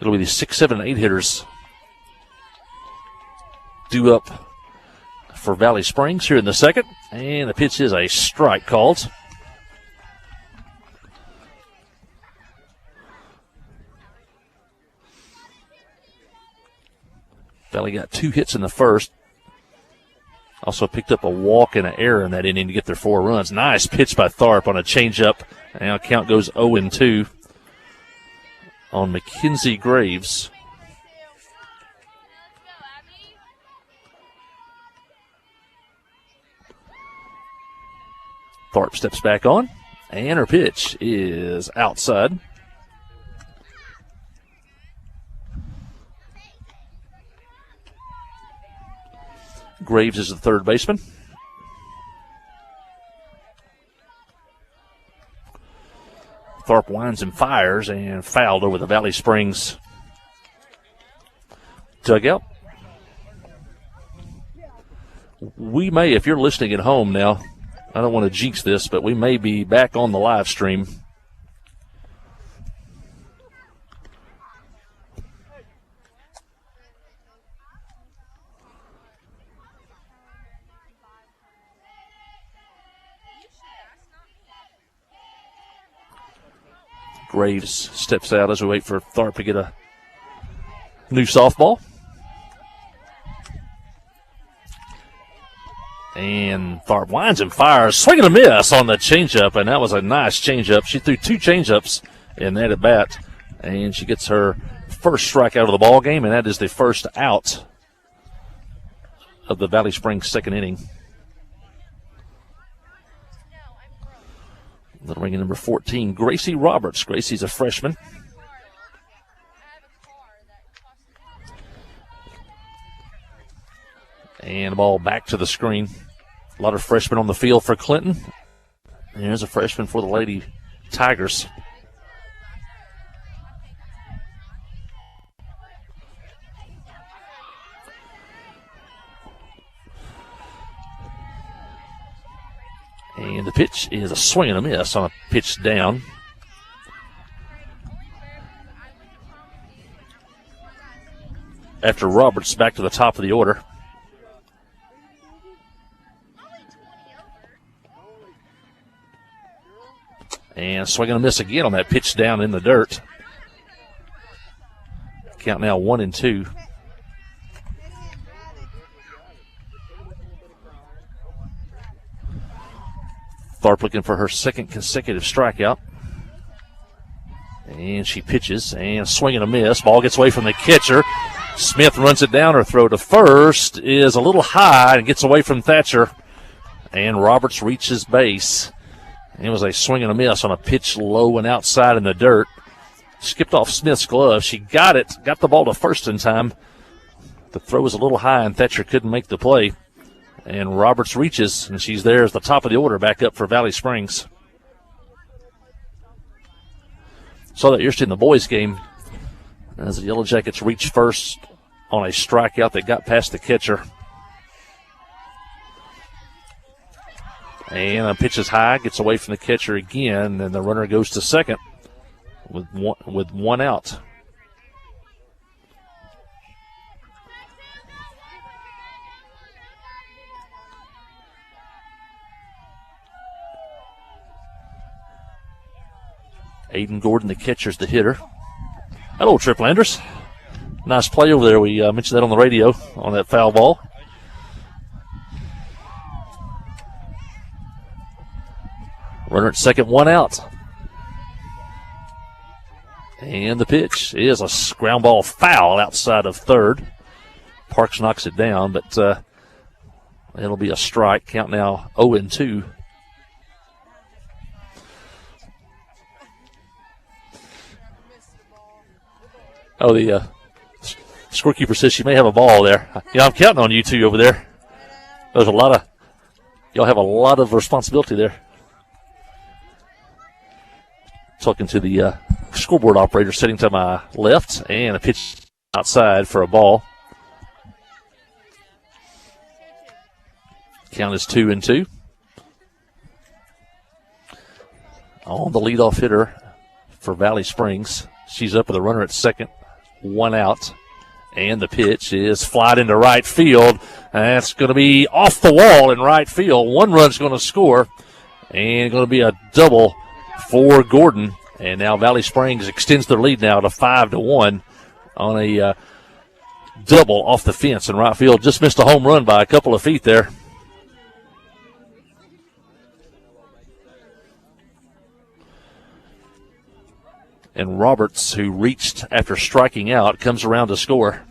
It'll be the 6, 7, and 8 hitters due up for Valley Springs here in the second. And the pitch is a strike called. Valley got 2 hits in the first. Also picked up a walk and an error in that inning to get their 4 runs. Nice pitch by Tharp on a changeup. Now count goes 0-2 on Mackenzie Graves. Tharp steps back on, and her pitch is outside. Graves is the third baseman. Tharp winds and fires and fouled over the Valley Springs dugout. We may, if you're listening at home now, I don't want to jinx this, but we may be back on the live stream. Graves steps out as we wait for Tharp to get a new softball. And Tharp winds and fires, swinging a miss on the changeup, and that was a nice changeup. She threw 2 changeups in that at bat, and she gets her first strikeout of the ball game, and that is the first out of the Valley Springs second inning. Little ring number 14, Gracie Roberts. Gracie's a freshman. And the ball back to the screen. A lot of freshmen on the field for Clinton. And there's a freshman for the Lady Tigers. And the pitch is a swing and a miss on a pitch down. After Roberts back to the top of the order. And swing and a miss again on that pitch down in the dirt. Count now 1-2. Tharp looking for her second consecutive strikeout. And she pitches and swing and a miss. Ball gets away from the catcher. Smith runs it down. Her throw to first is a little high and gets away from Thatcher. And Roberts reaches base. It was a swing and a miss on a pitch low and outside in the dirt. Skipped off Smith's glove. She got it, got the ball to first in time. The throw was a little high and Thatcher couldn't make the play. And Roberts reaches, and she's there as the top of the order back up for Valley Springs. Saw that yesterday in the boys' game as the Yellow Jackets reached first on a strikeout that got past the catcher. And a pitch is high, gets away from the catcher again, and the runner goes to second with one out. Aiden Gordon, the catcher's the hitter. Hello, Triplanders. Nice play over there. We mentioned that on the radio on that foul ball. Runner at second, one out. And the pitch is a ground ball foul outside of third. Parks knocks it down, but it'll be a strike. Count now 0-2. Oh, the scorekeeper says she may have a ball there. Yeah, I'm counting on you two over there. There's y'all have a lot of responsibility there. Talking to the scoreboard operator sitting to my left, and a pitch outside for a ball. Count is 2-2. On the leadoff hitter for Valley Springs. She's up with a runner at second. one out. And the pitch is flied into right field. That's going to be off the wall in right field. One run's going to score, and going to be a double for Gordon. And now Valley Springs extends their lead now to 5-1 on a double off the fence in right field. Just missed a home run by a couple of feet there. And Roberts, who reached after striking out, comes around to score.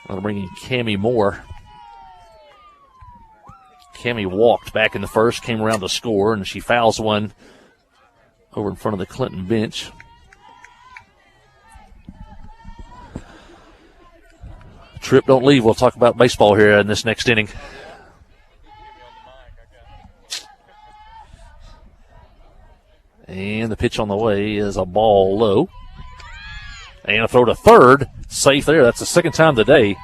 I'll bring in Cammie Moore. Cammie walked back in the first, came around to score, and she fouls one over in front of the Clinton bench. Tripp, don't leave. We'll talk about baseball here in this next inning. And the pitch on the way is a ball low. And a throw to third. Safe there. That's the second time today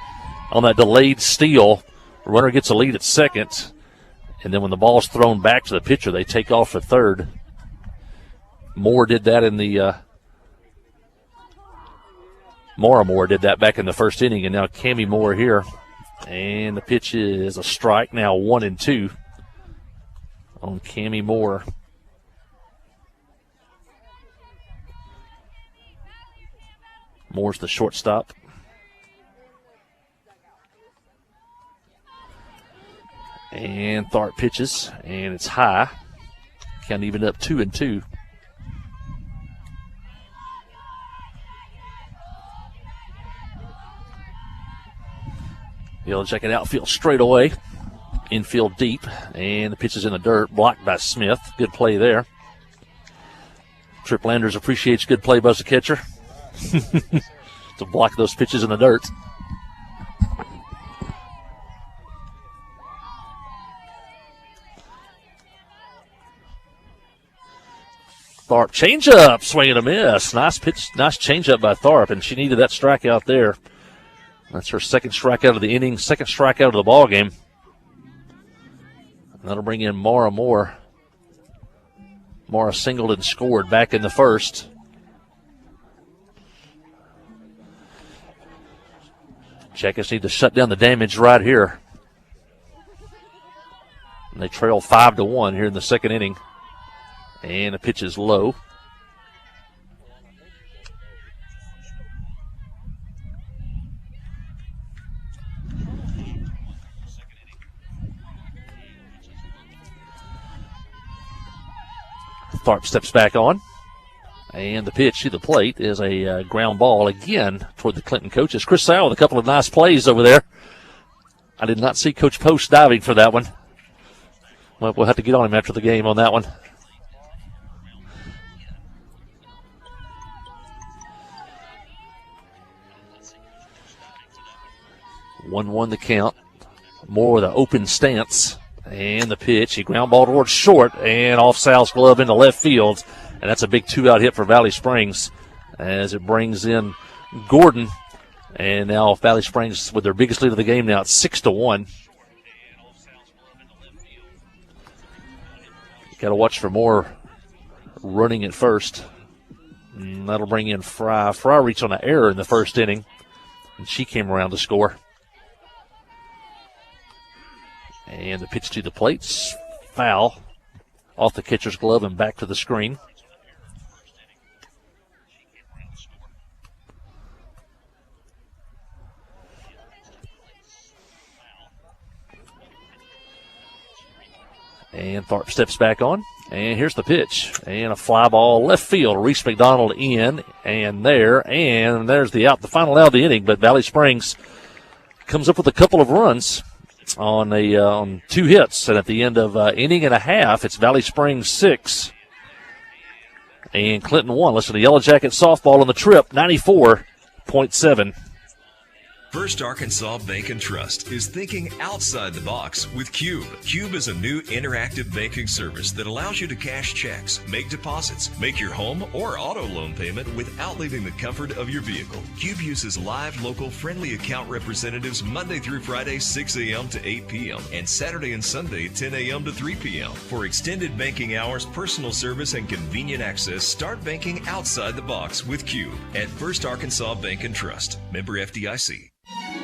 on that delayed steal. Runner gets a lead at second. And then when the ball's thrown back to the pitcher, they take off for third. Moore did that in the Moore did that back in the first inning. And now Cammie Moore here. And the pitch is a strike. Now 1-2 on Cammie Moore. Moore's the shortstop. And Tharp pitches, and it's high. Count even up 2-2. Yellow Jacket outfield straight away. Infield deep, and the pitch is in the dirt, blocked by Smith. Good play there. Tripp Landers appreciates good play by the catcher. To block those pitches in the dirt. Tharp changeup, swing and a miss. Nice pitch, nice changeup by Tharp, and she needed that strikeout there. That's her second strikeout of the inning, second strikeout of the ball game. That'll bring in Mara Moore. Mara singled and scored back in the first. Jackets need to shut down the damage right here. And they trail 5-1 here in the second inning. And the pitch is low. Tharp steps back on. And the pitch to the plate is a ground ball again toward the Clinton coaches. Chris Sowell with a couple of nice plays over there. I did not see Coach Post diving for that one. Well, we'll have to get on him after the game on that one. One the count. Moore with an open stance. And the pitch. He ground ball towards short and off Sal's glove into left field. And that's a big two-out hit for Valley Springs as it brings in Gordon. And now Valley Springs with their biggest lead of the game now. It's 6-1. Got to watch for more running at first. And that'll bring in Fry. Fry reached on an error in the first inning, and she came around to score. And the pitch to the plates. Foul. Off the catcher's glove and back to the screen. And Tharp steps back on. And here's the pitch. And a fly ball left field. Reese McDonald in and there. And there's the out. The final out of the inning. But Valley Springs comes up with a couple of runs on two hits. And at the end of inning and a half, it's Valley Springs 6 and Clinton 1. Listen to Yellow Jacket softball on the Trip, 94.7. First Arkansas Bank and Trust is thinking outside the box with Cube. Cube is a new interactive banking service that allows you to cash checks, make deposits, make your home or auto loan payment without leaving the comfort of your vehicle. Cube uses live, local, friendly account representatives Monday through Friday, 6 a.m. to 8 p.m. and Saturday and Sunday, 10 a.m. to 3 p.m. For extended banking hours, personal service, and convenient access, start banking outside the box with Cube at First Arkansas Bank and Trust. Member FDIC.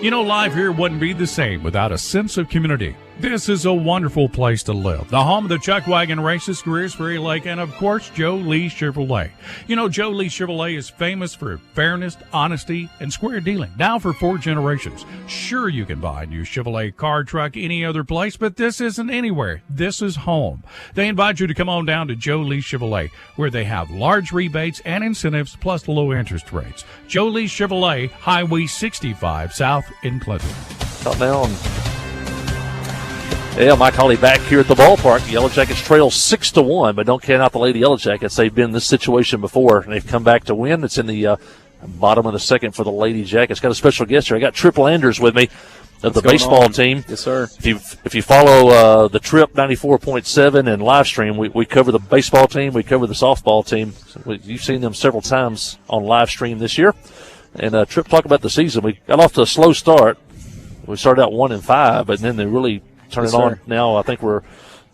You know, life here wouldn't be the same without a sense of community. This is a wonderful place to live. The home of the Chuck Wagon Races, Greers Ferry Lake, and of course, Joe Lee Chevrolet. You know, Joe Lee Chevrolet is famous for fairness, honesty, and square dealing. Now for 4 generations. Sure, you can buy a new Chevrolet car, truck, any other place, but this isn't anywhere. This is home. They invite you to come on down to Joe Lee Chevrolet, where they have large rebates and incentives, plus low interest rates. Joe Lee Chevrolet, Highway 65 South in Clinton. Top down. Yeah, Mike Hawley back here at the ballpark. The Yellow Jackets trail 6-1, but don't count out the Lady Yellow Jackets. They've been in this situation before, and they've come back to win. It's in the bottom of the second for the Lady Jackets. Got a special guest here. I got Trip Landers with me of the baseball team. Yes, sir. If you follow the Trip 94.7 and live stream, we cover the baseball team. We cover the softball team. You've seen them several times on live stream this year. And Trip, talk about the season. We got off to a slow start. We started out 1-5, but then they really turned it on. Now I think we're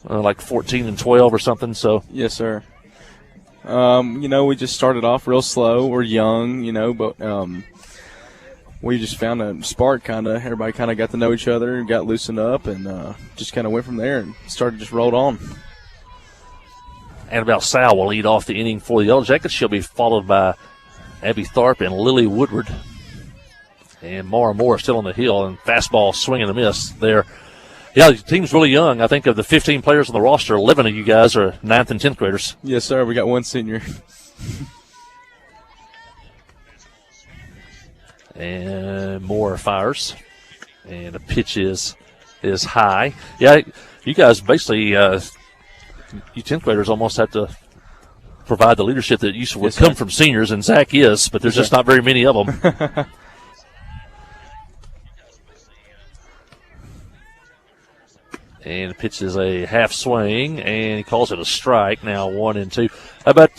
like 14-12 or something. So yes, sir. You know, we just started off real slow. We're young, you know, but we just found a spark. Everybody kind of got to know each other and got loosened up, and just kind of went from there and just rolled on. Annabelle Sal will lead off the inning for the Yellow Jackets. She'll be followed by Abby Tharp and Lily Woodward. And Mara Moore still on the hill, and fastball swing and a miss there. Yeah, the team's really young. I think of the 15 players on the roster, 11 of you guys are 9th and 10th graders. Yes, sir. We got one senior. And Moore fires. And the pitch is high. Yeah, you guys basically, you 10th graders almost have to provide the leadership that would come from seniors, and Zach is, but there's just not very many of them. And the pitch is a half swing, and he calls it a strike. Now 1-2. How about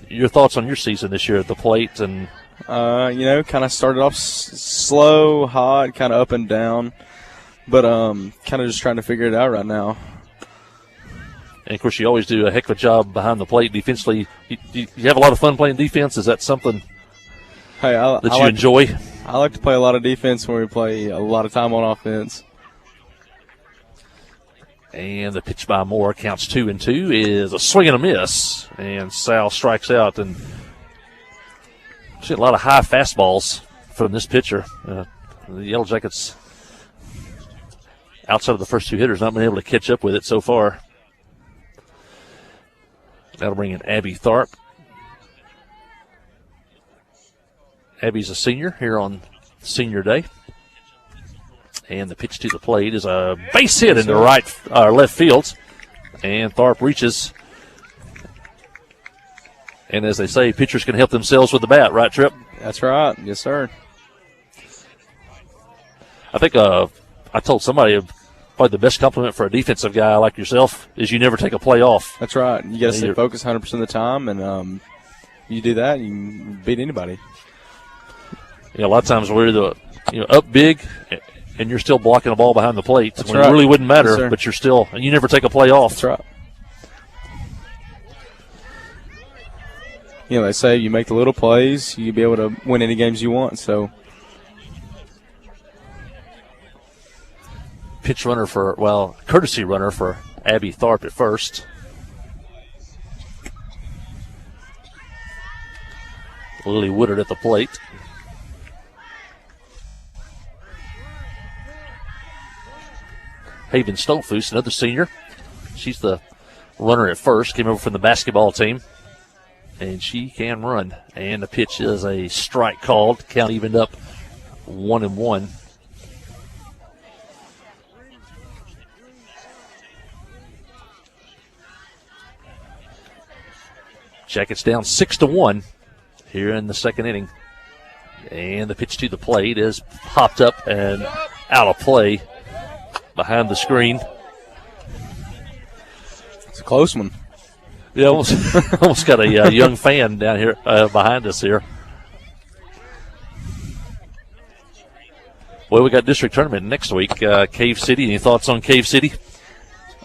your thoughts on your season this year at the plate? And you know, kind of started off slow, hot, kind of up and down, but kind of just trying to figure it out right now. And of course, you always do a heck of a job behind the plate defensively. You have a lot of fun playing defense. Is that something that you enjoy? I like to play a lot of defense when we play a lot of time on offense. And the pitch by Moore, counts 2-2, is a swing and a miss. And Sal strikes out. And see a lot of high fastballs from this pitcher. The Yellow Jackets, outside of the first 2 hitters, not been able to catch up with it so far. That'll bring in Abby Tharp. Abby's a senior here on senior day. And the pitch to the plate is a base hit into left field. And Tharp reaches. And as they say, pitchers can help themselves with the bat, right, Trip? That's right. Yes, sir. I think I told somebody probably the best compliment for a defensive guy like yourself is you never take a play off. That's right. You got to stay focused 100% of the time, and you do that, you can beat anybody. A lot of times we're up big, and you're still blocking a ball behind the plate. That's when right. It really wouldn't matter, yes, but you're still, and you never take a play off. That's right. They say you make the little plays, you'll be able to win any games you want. So, courtesy runner for Abby Tharp at first. Lily Woodard at the plate. Haven Stolfus, another senior. She's the runner at first, came over from the basketball team. And she can run. And the pitch is a strike called. Count evened up 1-1. Jackets down 6-1 here in the second inning. And the pitch to the plate is popped up and out of play behind the screen. It's a close one. Yeah, almost got a young fan down here behind us here. Well, we got district tournament next week. Cave City. Any thoughts on Cave City?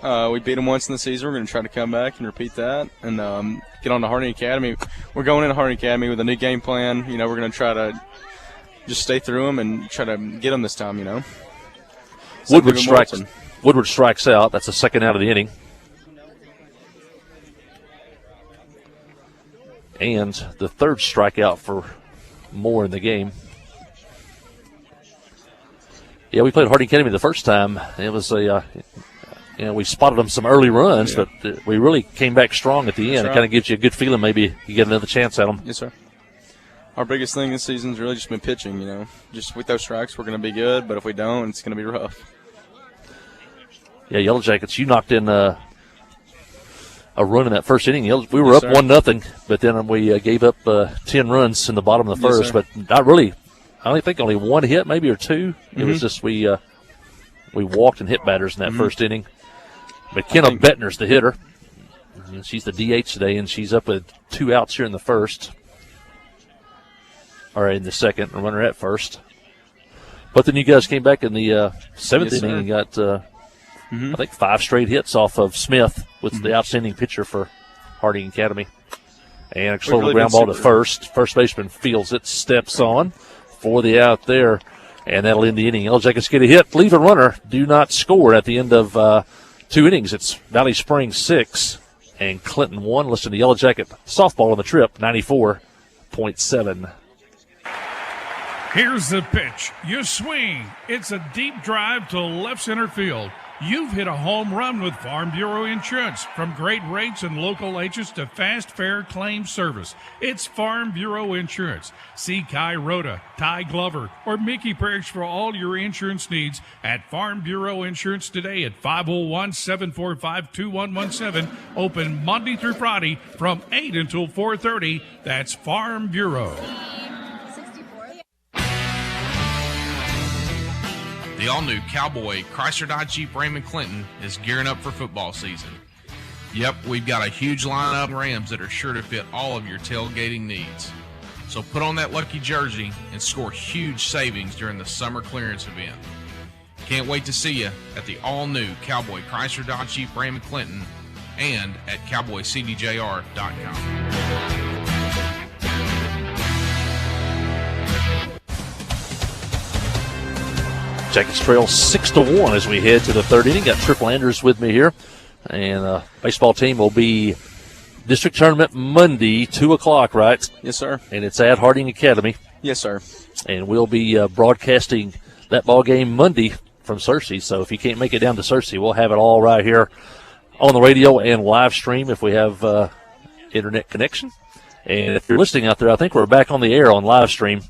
We beat them once in the season. We're going to try to come back and repeat that and get on to Harding Academy. We're going into Harding Academy with a new game plan. You know, we're going to try to just stay through them and try to get them this time, you know. Woodward strikes out. That's the second out of the inning. And the third strikeout for Moore in the game. Yeah, we played Harding Academy the first time. It was we spotted them some early runs, but we really came back strong at the end. Right. It kind of gives you a good feeling maybe you get another chance at them. Yes, sir. Our biggest thing this season's really just been pitching, you know. Just with those strikes, we're going to be good, but if we don't, it's going to be rough. Yeah, Yellow Jackets, you knocked in a run in that first inning. We were up 1-0, but then we gave up 10 runs in the bottom of the first, but not really. I only think only one hit, maybe, or two. It was just we walked and hit batters in that first inning. McKenna Bettner's the hitter. She's the DH today, and she's up with 2 outs here in the first. Or in the second, and runner at first. But then you guys came back in the seventh inning and got, I think, 5 straight hits off of Smith, with the outstanding pitcher for Harding Academy. And a slow ground ball to first. First baseman fields it, steps on for the out there, and that'll end the inning. Yellow Jackets get a hit, leave a runner, do not score at the end of 2 innings. It's Valley Springs 6 and Clinton 1. Listen to Yellow Jacket softball on the trip, 94.7. Here's the pitch. You swing. It's a deep drive to left center field. You've hit a home run with Farm Bureau Insurance. From great rates and local agents to fast, fair claim service, it's Farm Bureau Insurance. See Kai Rhoda, Ty Glover, or Mickey Parrish for all your insurance needs at Farm Bureau Insurance today at 501-745-2117. Open Monday through Friday from 8 until 4:30. That's Farm Bureau. The all-new Cowboy Chrysler Dodge Jeep Ram & Clinton is gearing up for football season. Yep, we've got a huge lineup of Rams that are sure to fit all of your tailgating needs. So put on that lucky jersey and score huge savings during the summer clearance event. Can't wait to see you at the all-new Cowboy Chrysler Dodge Jeep Ram & Clinton and at cowboycdjr.com. Jackets trail 6-1 as we head to the third inning. Got Triple Anders with me here. And baseball team will be district tournament Monday, 2 o'clock, right? Yes, sir. And it's at Harding Academy. Yes, sir. And we'll be broadcasting that ball game Monday from Searcy. So if you can't make it down to Searcy, we'll have it all right here on the radio and live stream if we have internet connection. And if you're listening out there, I think we're back on the air on live stream.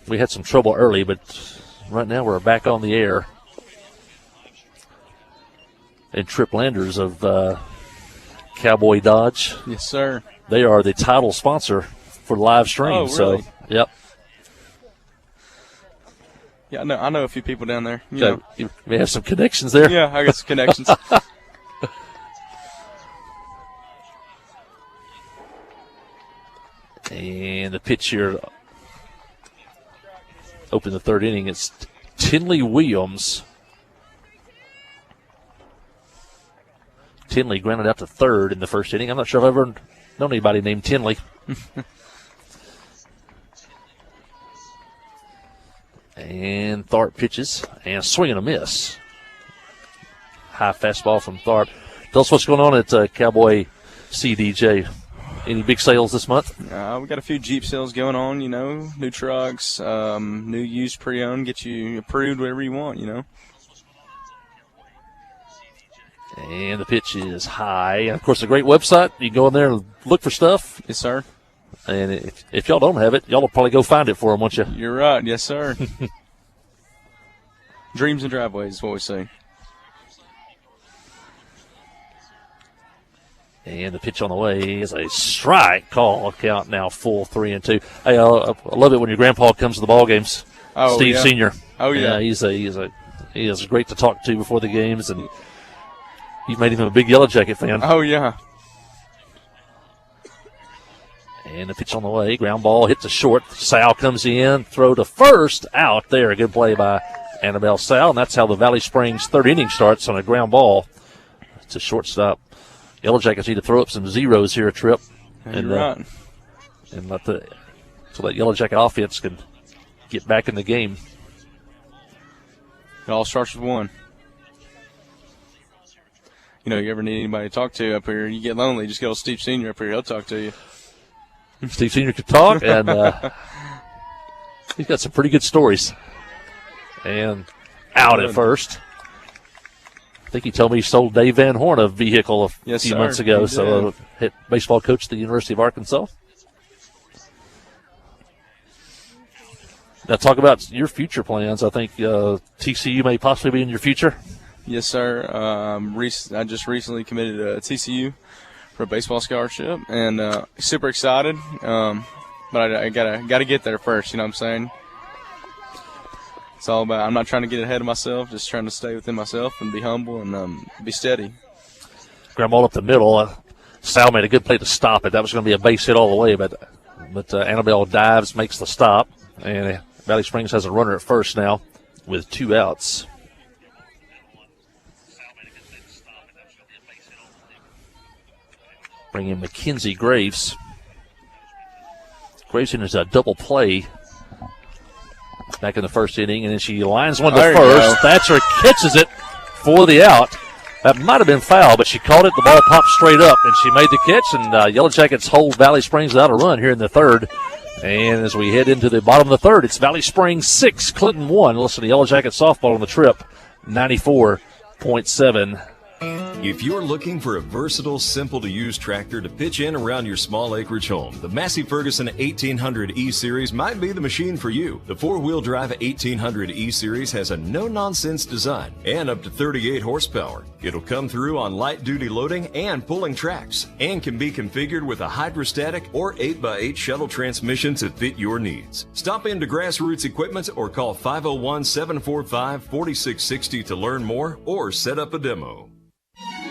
We had some trouble early, but right now we're back on the air. And Trip Landers of Cowboy Dodge. Yes, sir. They are the title sponsor for live stream. Oh, really? So, yep. Yeah, I know a few people down there. You may have some connections there. Yeah, I got some connections. And the pitch here, open the third inning, it's Tinley Williams. Tinley grounded out to third in the first inning. I'm not sure if I've ever known anybody named Tinley. And Tharp pitches, and a swing and a miss. High fastball from Tharp. Tell us what's going on at Cowboy CDJ. Any big sales this month? We got a few Jeep sales going on, new trucks, new used pre-owned, get you approved, whatever you want, And the pitch is high. And, of course, a great website. You can go in there and look for stuff. Yes, sir. And if y'all don't have it, y'all will probably go find it for them, won't you? You're right. Yes, sir. Dreams and driveways is what we say. And the pitch on the way is a strike call. Count now full 3-2. Hey, I love it when your grandpa comes to the ball games. Oh, Steve yeah. Senior. Oh, yeah. He is great to talk to before the games, and you made him a big Yellow Jacket fan. Oh, yeah. And the pitch on the way. Ground ball hits a short. Sal comes in. Throw to first. Out there. Good play by Annabelle Sal. And that's how the Valley Springs third inning starts, on a ground ball. It's a shortstop. Yellow Jackets need to throw up some zeros here, Trip. And right. And so that Yellow Jacket offense can get back in the game. It all starts with one. You know, you ever need anybody to talk to up here, you get lonely, just get old Steve Senior up here. He'll talk to you. Steve Senior could talk, and he's got some pretty good stories. And out at first. I think he told me he sold Dave Van Horn a vehicle a few months ago. So, hit baseball coach at the University of Arkansas. Now, talk about your future plans. I think TCU may possibly be in your future. Yes, sir. I just recently committed to TCU for a baseball scholarship, and super excited. But I gotta get there first. You know what I'm saying? It's all about. I'm not trying to get ahead of myself. Just trying to stay within myself and be humble and be steady. Ground ball up the middle. Sal made a good play to stop it. That was going to be a base hit all the way, but Annabelle dives, makes the stop, and Valley Springs has a runner at first now with 2 outs. Bring in Mackenzie Graves. Graves is a double play back in the first inning, and then she lines one to first. Thatcher catches it for the out. That might have been foul, but she caught it. The ball popped straight up, and she made the catch, and Yellow Jackets hold Valley Springs without a run here in the third. And as we head into the bottom of the third, it's Valley Springs 6, Clinton 1. Listen to Yellow Jacket softball on the Trip, 94.7. If you're looking for a versatile, simple-to-use tractor to pitch in around your small acreage home, the Massey Ferguson 1800 E-Series might be the machine for you. The four-wheel drive 1800 E-Series has a no-nonsense design and up to 38 horsepower. It'll come through on light-duty loading and pulling tracks, and can be configured with a hydrostatic or 8x8 shuttle transmission to fit your needs. Stop into Grassroots Equipment or call 501-745-4660 to learn more or set up a demo.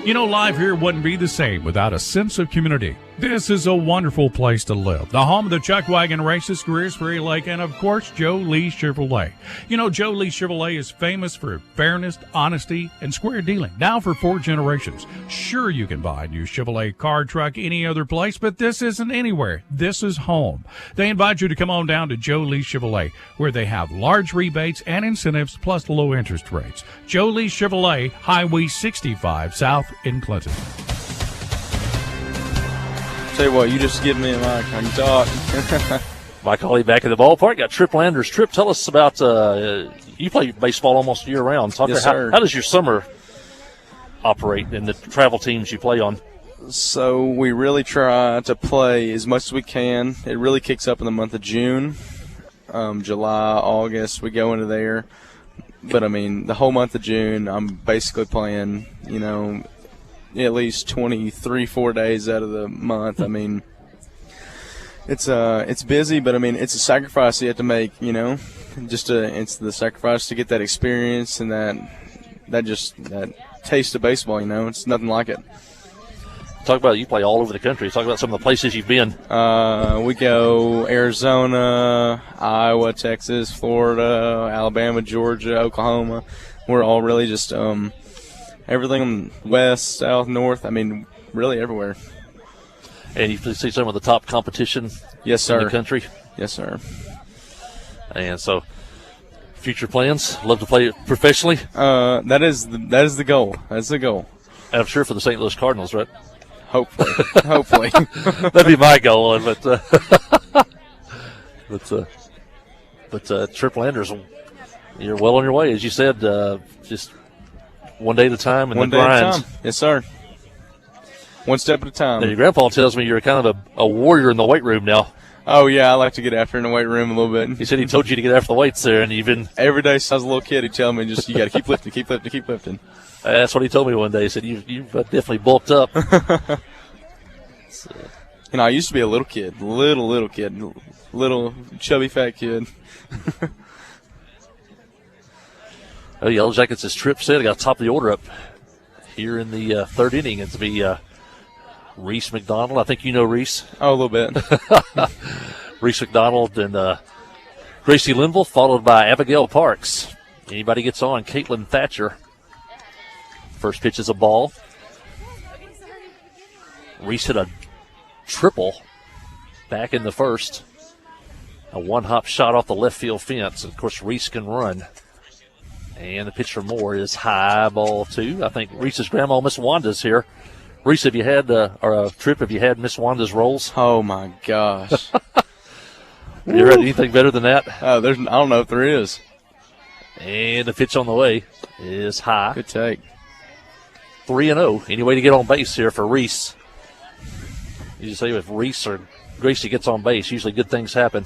You know, life here wouldn't be the same without a sense of community. This is a wonderful place to live. The home of the Chuck Wagon Races, Greers Ferry Lake, and of course, Joe Lee Chevrolet. You know, Joe Lee Chevrolet is famous for fairness, honesty, and square dealing. Now for 4 generations. Sure, you can buy a new Chevrolet car, truck, any other place, but this isn't anywhere. This is home. They invite you to come on down to Joe Lee Chevrolet, where they have large rebates and incentives plus low interest rates. Joe Lee Chevrolet, Highway 65 South in Clinton. Tell you what, you just give me a mic, I can talk. Mike Hawley back in the ballpark. Got Trip Landers. Trip, tell us about you play baseball almost year round. Talk yes, how does your summer operate in the travel teams you play on? So we really try to play as much as we can. It really kicks up in the month of June. July, August, we go into there. But, I mean, the whole month of June, I'm basically playing, you know, at least 4 days out of the month. I mean, it's busy, but I mean, it's a sacrifice you have to make, you know. It's the sacrifice to get that experience and that taste of baseball, you know. It's nothing like it. Talk about you play all over the country. Talk about some of the places you've been. We go Arizona, Iowa, Texas, Florida, Alabama, Georgia, Oklahoma. We're all really just everything west, south, north. I mean, really everywhere. And you see some of the top competition yes, sir. in the country? Yes, sir. And so, future plans? Love to play professionally? That is the goal. That's the goal. And I'm sure for the St. Louis Cardinals, right? Hopefully. Hopefully. That'd be my goal. But Trip Landers, you're well on your way. As you said, just one day at a time and one the day grind. at a time. Yes, sir. One step at a time. Now, your grandpa tells me you're kind of a warrior in the weight room now. Oh, yeah, I like to get after in the weight room a little bit. He said he told you to get after the weights there, and you've been – every day since I was a little kid, he'd tell me just you got to keep lifting, keep lifting, keep lifting. That's what he told me one day. He said, you've definitely bulked up. You know, I used to be a little kid, little kid, little chubby fat kid. Oh, Yellow Jackets' trip set. I got top of the order up here in the third inning. It's to be Reese McDonald. I think you know Reese. Oh, a little bit. Reese McDonald and Gracie Linville, followed by Abigail Parks. Anybody gets on, Caitlin Thatcher. First pitch is a ball. Reese hit a triple back in the first. A one-hop shot off the left field fence. Of course, Reese can run. And the pitch for Moore is high, ball 2. I think Reese's grandma, Miss Wanda's here. Reese, have you had, Trip, have you had Miss Wanda's rolls? Oh, my gosh. Have you ever had anything better than that? I don't know if there is. And the pitch on the way is high. Good take. 3-0. Any way to get on base here for Reese? You say if Reese or Gracie gets on base, usually good things happen.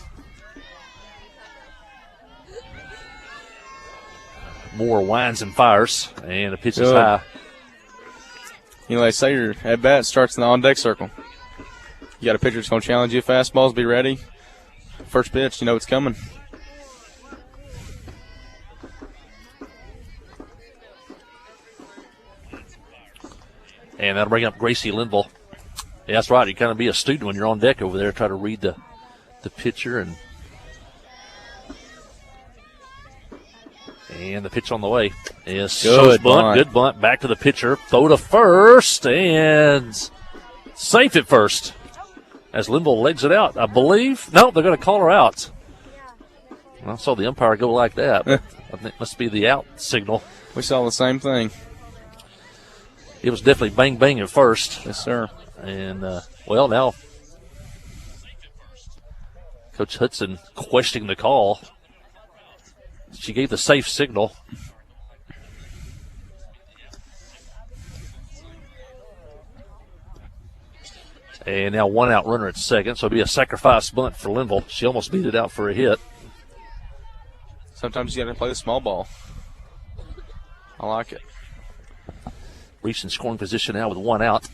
Moore winds and fires, and the pitch is high. You know, they say your at-bat starts in the on-deck circle. You got a pitcher that's going to challenge you. Fastballs, be ready. First pitch, you know it's coming. And that'll bring up Gracie Linville. Yeah, that's right. You kind of be a student when you're on deck over there, try to read the pitcher. And the pitch on the way is good bunt. Good bunt. Back to the pitcher. Throw to first and safe at first. As Linville legs it out, I believe. No, they're going to call her out. I saw the umpire go like that. But I think it must be the out signal. We saw the same thing. It was definitely bang bang at first. Yes, sir. And, now Coach Hudson questioning the call. She gave the safe signal. And now one out runner at second, so it'll be a sacrifice bunt for Linville. She almost beat it out for a hit. Sometimes you got to play the small ball. I like it. Reese in scoring position now with one out.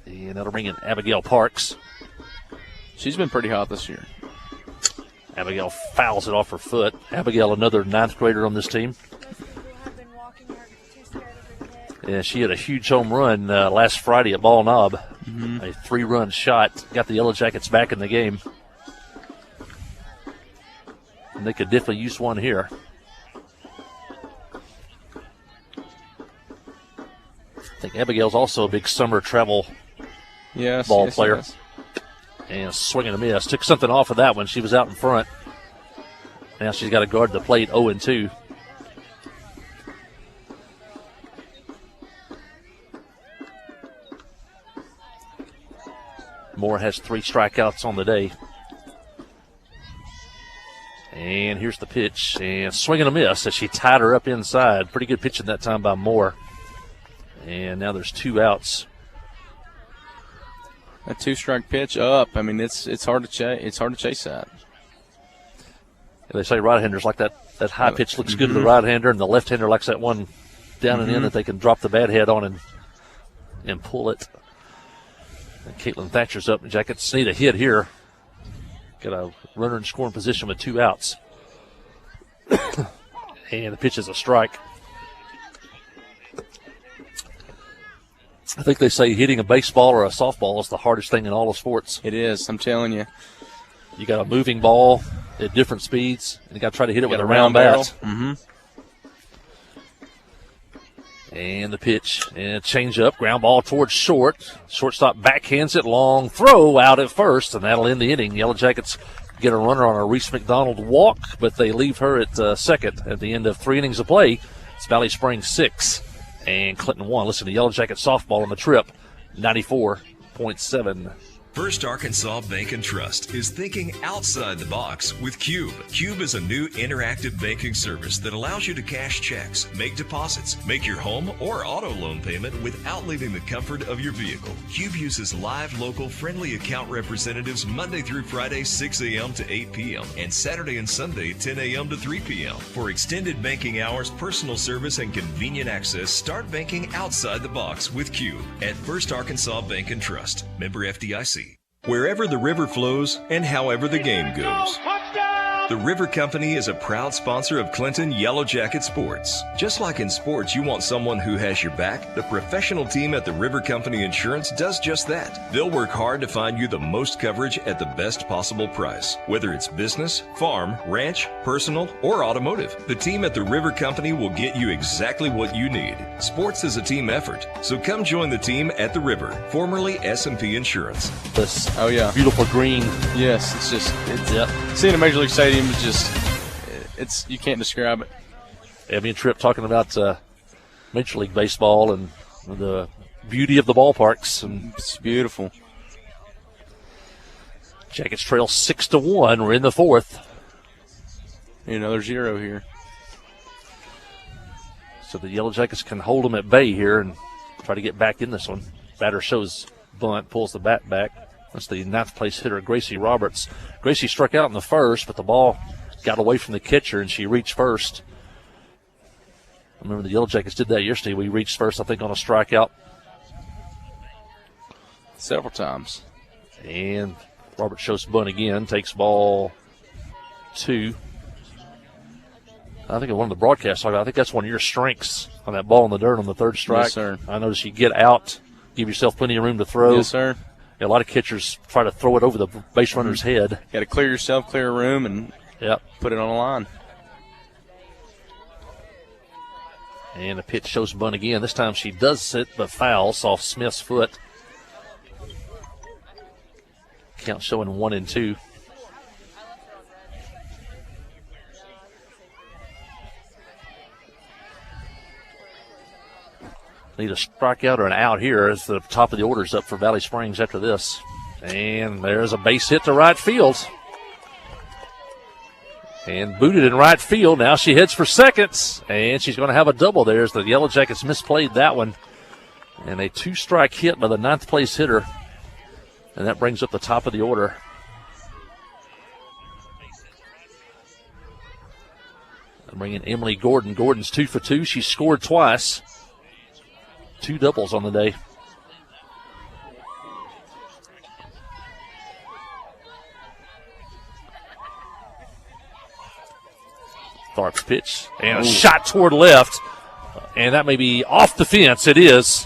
And that'll bring in Abigail Parks. She's been pretty hot this year. Abigail fouls it off her foot. Abigail, another ninth grader on this team. Yeah, she had a huge home run last Friday at Ball Knob. Mm-hmm. A 3-run shot. Got the Yellow Jackets back in the game. And they could definitely use one here. I think Abigail's also a big summer travel ball player. Yes. And swing and a miss. Took something off of that one. She was out in front. Now she's got to guard the plate 0-2. Moore has 3 strikeouts on the day. And here's the pitch. And swing and a miss as she tied her up inside. Pretty good pitching that time by Moore. And now there's 2 outs. A 2-strike pitch up. I mean, it's hard to chase. It's hard to chase that. They say right-handers like that high pitch looks good to the right-hander, and the left-hander likes that one down and in that they can drop the bat head on and pull it. And Caitlin Thatcher's up. The Jackets need a hit here. Got a runner in scoring position with 2 outs. And the pitch is a strike. I think they say hitting a baseball or a softball is the hardest thing in all of sports. It is, I'm telling you. You got a moving ball at different speeds, and you got to try to hit it with a round bat. Mm-hmm. And the pitch, and change up, ground ball towards short. Shortstop backhands it, long throw out at first, and that'll end the inning. Yellow Jackets get a runner on a Reese McDonald walk, but they leave her at second at the end of 3 innings of play. It's Valley Springs 6 and Clinton 1. Listen to Yellow Jacket softball on the trip, 94.7. First Arkansas Bank and Trust is thinking outside the box with Cube. Cube is a new interactive banking service that allows you to cash checks, make deposits, make your home or auto loan payment without leaving the comfort of your vehicle. Cube uses live, local, friendly account representatives Monday through Friday, 6 a.m. to 8 p.m. and Saturday and Sunday, 10 a.m. to 3 p.m. For extended banking hours, personal service, and convenient access, start banking outside the box with Cube at First Arkansas Bank and Trust. Member FDIC. Wherever the river flows and however the game goes. The River Company is a proud sponsor of Clinton Yellow Jacket Sports. Just like in sports, you want someone who has your back. The professional team at the River Company Insurance does just that. They'll work hard to find you the most coverage at the best possible price. Whether it's business, farm, ranch, personal, or automotive, the team at the River Company will get you exactly what you need. Sports is a team effort, so come join the team at the River, formerly S&P Insurance. This beautiful green. Yes, seeing a Major League Stadium is just, you can't describe it. Yeah, me and Tripp talking about Major League Baseball and the beauty of the ballparks. And it's beautiful. Jackets trail 6-1. We're in the fourth. Another 0 here. So the Yellow Jackets can hold them at bay here and try to get back in this one. Batter shows bunt, pulls the bat back. That's the 9th place hitter, Gracie Roberts. Gracie struck out in the first, but the ball got away from the catcher, and she reached first. I remember the Yellow Jackets did that yesterday. We reached first, I think, on a strikeout. Several times. And Roberts shows bunt again, takes ball 2. I think one of the broadcasts talked about, I think that's one of your strengths on that ball in the dirt on the third strike. Yes, sir. I noticed you get out, give yourself plenty of room to throw. Yes, sir. A lot of catchers try to throw it over the base runner's head. Got to clear yourself, clear a room, and put it on a line. And the pitch shows bunt again. This time she does sit, but fouls off Smith's foot. Count showing 1-2. Need a strikeout or an out here as the top of the order's up for Valley Springs after this. And there's a base hit to right field. And booted in right field. Now she heads for second. And she's going to have a double there as the Yellow Jackets misplayed that one. And a 2-strike hit by the 9th place hitter. And that brings up the top of the order. And bring in Emily Gordon. Gordon's 2 for 2. She scored twice. 2 doubles on the day. Tharp's pitch and a shot toward left. And that may be off the fence. It is.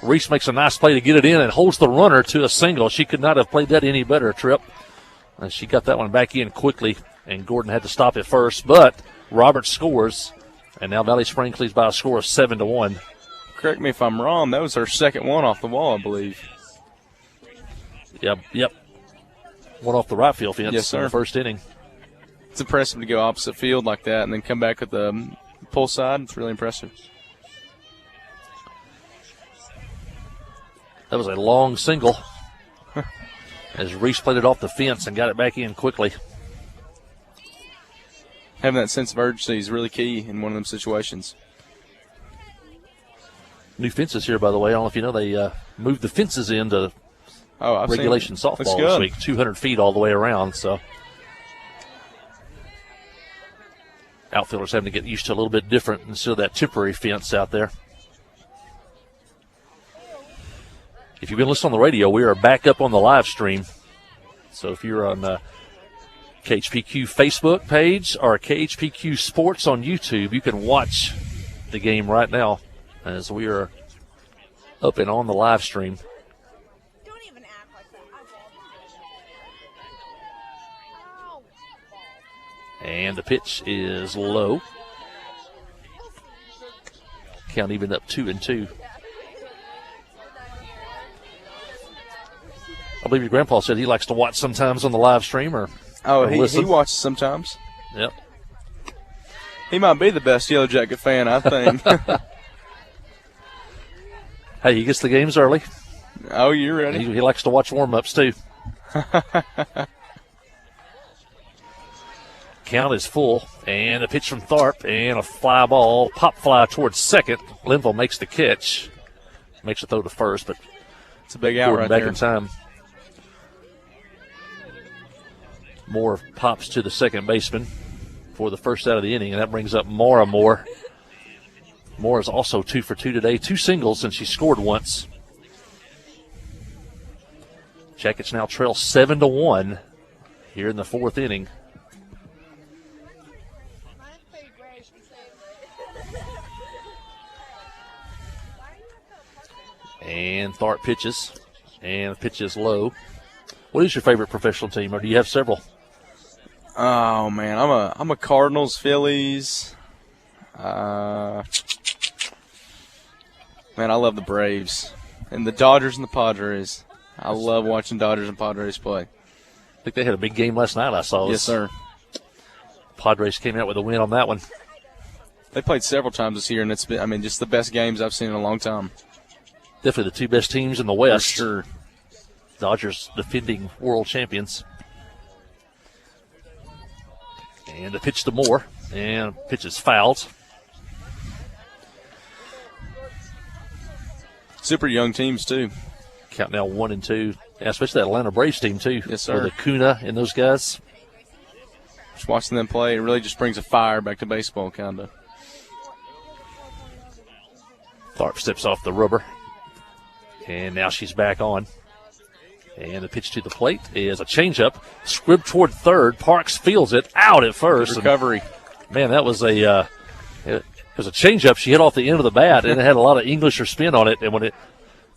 Reese makes a nice play to get it in and holds the runner to a single. She could not have played that any better, Tripp. And she got that one back in quickly, and Gordon had to stop it first. But Roberts scores, and now Valley Springs leads by a score of 7-1. Correct me if I'm wrong. That was her second one off the wall, I believe. Yep. One off the right field fence. Yes, sir. In the first inning. It's impressive to go opposite field like that and then come back with the pull side. It's really impressive. That was a long single as Reese played it off the fence and got it back in quickly. Having that sense of urgency is really key in one of them situations. New fences here, by the way. I don't know if you know, they moved the fences into regulation softball this week. 200 feet all the way around, so outfielders having to get used to a little bit different instead of that temporary fence out there. If you've been listening on the radio, we are back up on the live stream. So if you're on KHPQ Facebook page or KHPQ Sports on YouTube, you can watch the game right now as we are up and on the live stream. Don't even act like that. And the pitch is low. Count even up 2-2. I believe your grandpa said he likes to watch sometimes on the live stream or he watches sometimes. Yep. He might be the best Yellow Jacket fan, I think. Hey, he gets the games early. Oh, you're ready. He likes to watch warm-ups, too. Count is full, and a pitch from Tharp, and a fly ball, pop fly towards second. Linville makes the catch, makes a throw to first, but it's a big out right back there. In time. Moore pops to the second baseman for the first out of the inning, and that brings up Maura Moore. Moore is also 2 for 2 today, 2 singles, and she scored once. Jackets now trail 7-1 here in the 4th inning. And Tharp pitches, and the pitch is low. What is your favorite professional team, or do you have several? Oh man, I'm a Cardinals, Phillies. Man, I love the Braves and the Dodgers and the Padres. I love watching Dodgers and Padres play. I think they had a big game last night. I saw. Yes, sir. Padres came out with a win on that one. They played several times this year, and it's been, I mean, just the best games I've seen in a long time. Definitely the 2 best teams in the West. For sure. Dodgers defending world champions. And the pitch to Moore, and pitch is fouled. Super young teams, too. Count now 1-2. Yeah, especially that Atlanta Braves team, too. Yes, sir. With Acuna and those guys. Just watching them play, it really just brings a fire back to baseball, kind of. Tharp steps off the rubber. And now she's back on. And the pitch to the plate is a changeup. Squibbed toward third. Parks fields it. Out at first. Recovery. And, man, that was it was a changeup. She hit off the end of the bat, and it had a lot of Englisher spin on it. And when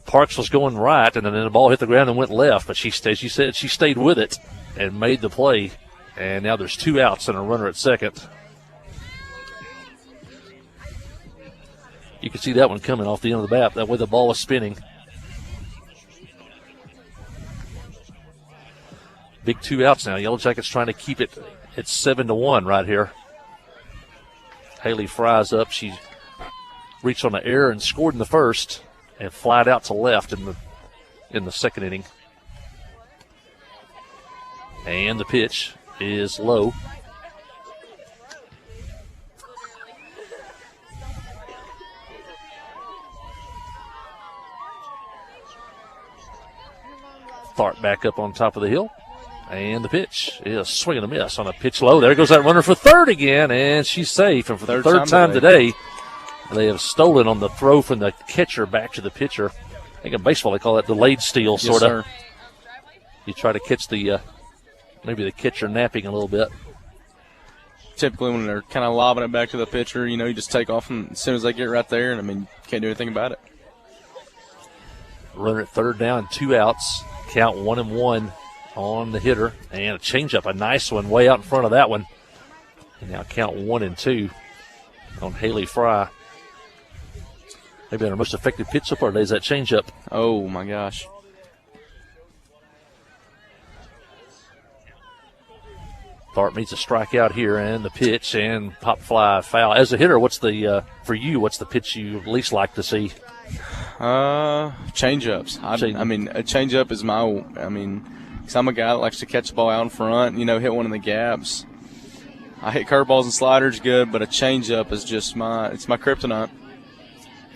Parks was going right, and then the ball hit the ground and went left. But she stayed with it and made the play. And now there's 2 outs and a runner at second. You can see that one coming off the end of the bat. That way the ball was spinning. Big 2 outs now. Yellow Jackets trying to keep it at 7-1 right here. Haley Fry's up. She reached on the air and scored in the first and flied out to left in the second inning. And the pitch is low. Tharp back up on top of the hill. And the pitch is a swing and a miss on a pitch low. There goes that runner for third again, and she's safe. And for the third time today, they have stolen on the throw from the catcher back to the pitcher. I think in baseball they call that delayed steal, sort of. Yes, You try to catch maybe the catcher napping a little bit. Typically when they're kind of lobbing it back to the pitcher, you just take off as soon as they get right there, and, I mean, can't do anything about it. Runner at third down, 2 outs. Count 1-1 on the hitter, and a changeup, a nice one, way out in front of that one. And now count 1-2 on Haley Fry. Maybe our most effective pitch so far today is that changeup. Oh my gosh! Tharp needs a strikeout here, and the pitch and pop fly foul. As a hitter, what's the pitch you least like to see? Change-ups. I mean, a change-up is because I'm a guy that likes to catch the ball out in front, hit one of the gaps. I hit curveballs and sliders good, but a change-up is just my kryptonite.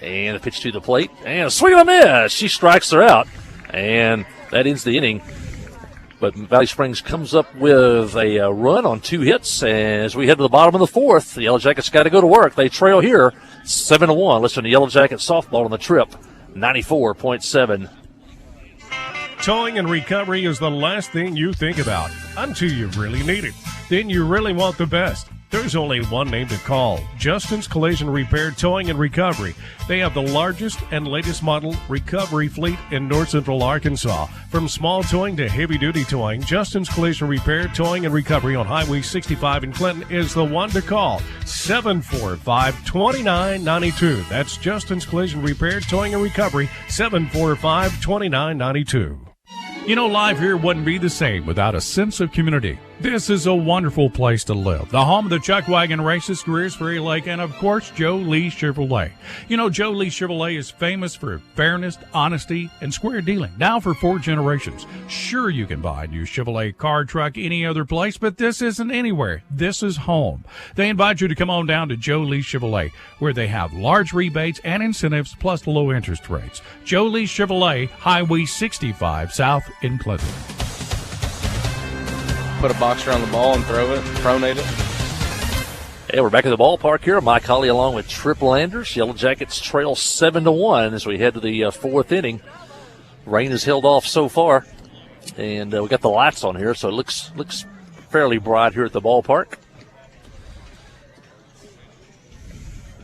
And a pitch to the plate, and a swing and a miss. She strikes her out, and that ends the inning. But Valley Springs comes up with a run on 2 hits as we head to the bottom of the 4th. The Yellow Jackets got to go to work. They trail here 7-1. Listen to Yellow Jackets softball on the Trip, 94.7. Towing and recovery is the last thing you think about until you really need it. Then you really want the best. There's only one name to call, Justin's Collision Repair Towing and Recovery. They have the largest and latest model recovery fleet in North Central Arkansas. From small towing to heavy-duty towing, Justin's Collision Repair Towing and Recovery on Highway 65 in Clinton is the one to call, 745-2992. That's Justin's Collision Repair Towing and Recovery, 745-2992. Life here wouldn't be the same without a sense of community. This is a wonderful place to live. The home of the Chuck Wagon Races, Greers Ferry Lake, and of course, Joe Lee Chevrolet. You know, Joe Lee Chevrolet is famous for fairness, honesty, and square dealing. Now for 4 generations. Sure, you can buy a new Chevrolet car, truck, any other place, but this isn't anywhere. This is home. They invite you to come on down to Joe Lee Chevrolet, where they have large rebates and incentives plus low interest rates. Joe Lee Chevrolet, Highway 65 South in Clinton. Put a box around the ball and throw it, pronate it. Hey, we're back at the ballpark here. Mike Holly along with Trip Landers. Yellow Jackets trail 7-1 as we head to the 4th inning. Rain has held off so far, and we got the lights on here, so it looks fairly bright here at the ballpark.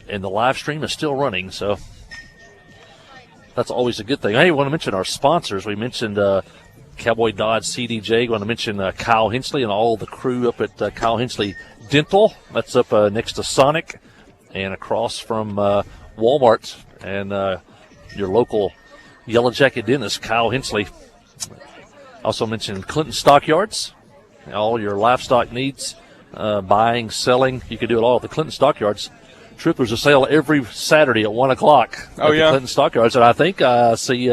And the live stream is still running, so that's always a good thing. Hey, I want to mention our sponsors. We mentioned Cowboy Dodge CDJ. Want to mention Kyle Hensley and all the crew up at Kyle Hensley Dental. That's up next to Sonic and across from Walmart and your local Yellow Jacket dentist, Kyle Hensley. Also mentioned Clinton Stockyards. All your livestock needs, buying, selling, you can do it all at the Clinton Stockyards. Trip, there's a sale every Saturday at 1 o'clock at the Clinton Stockyards. And I think I see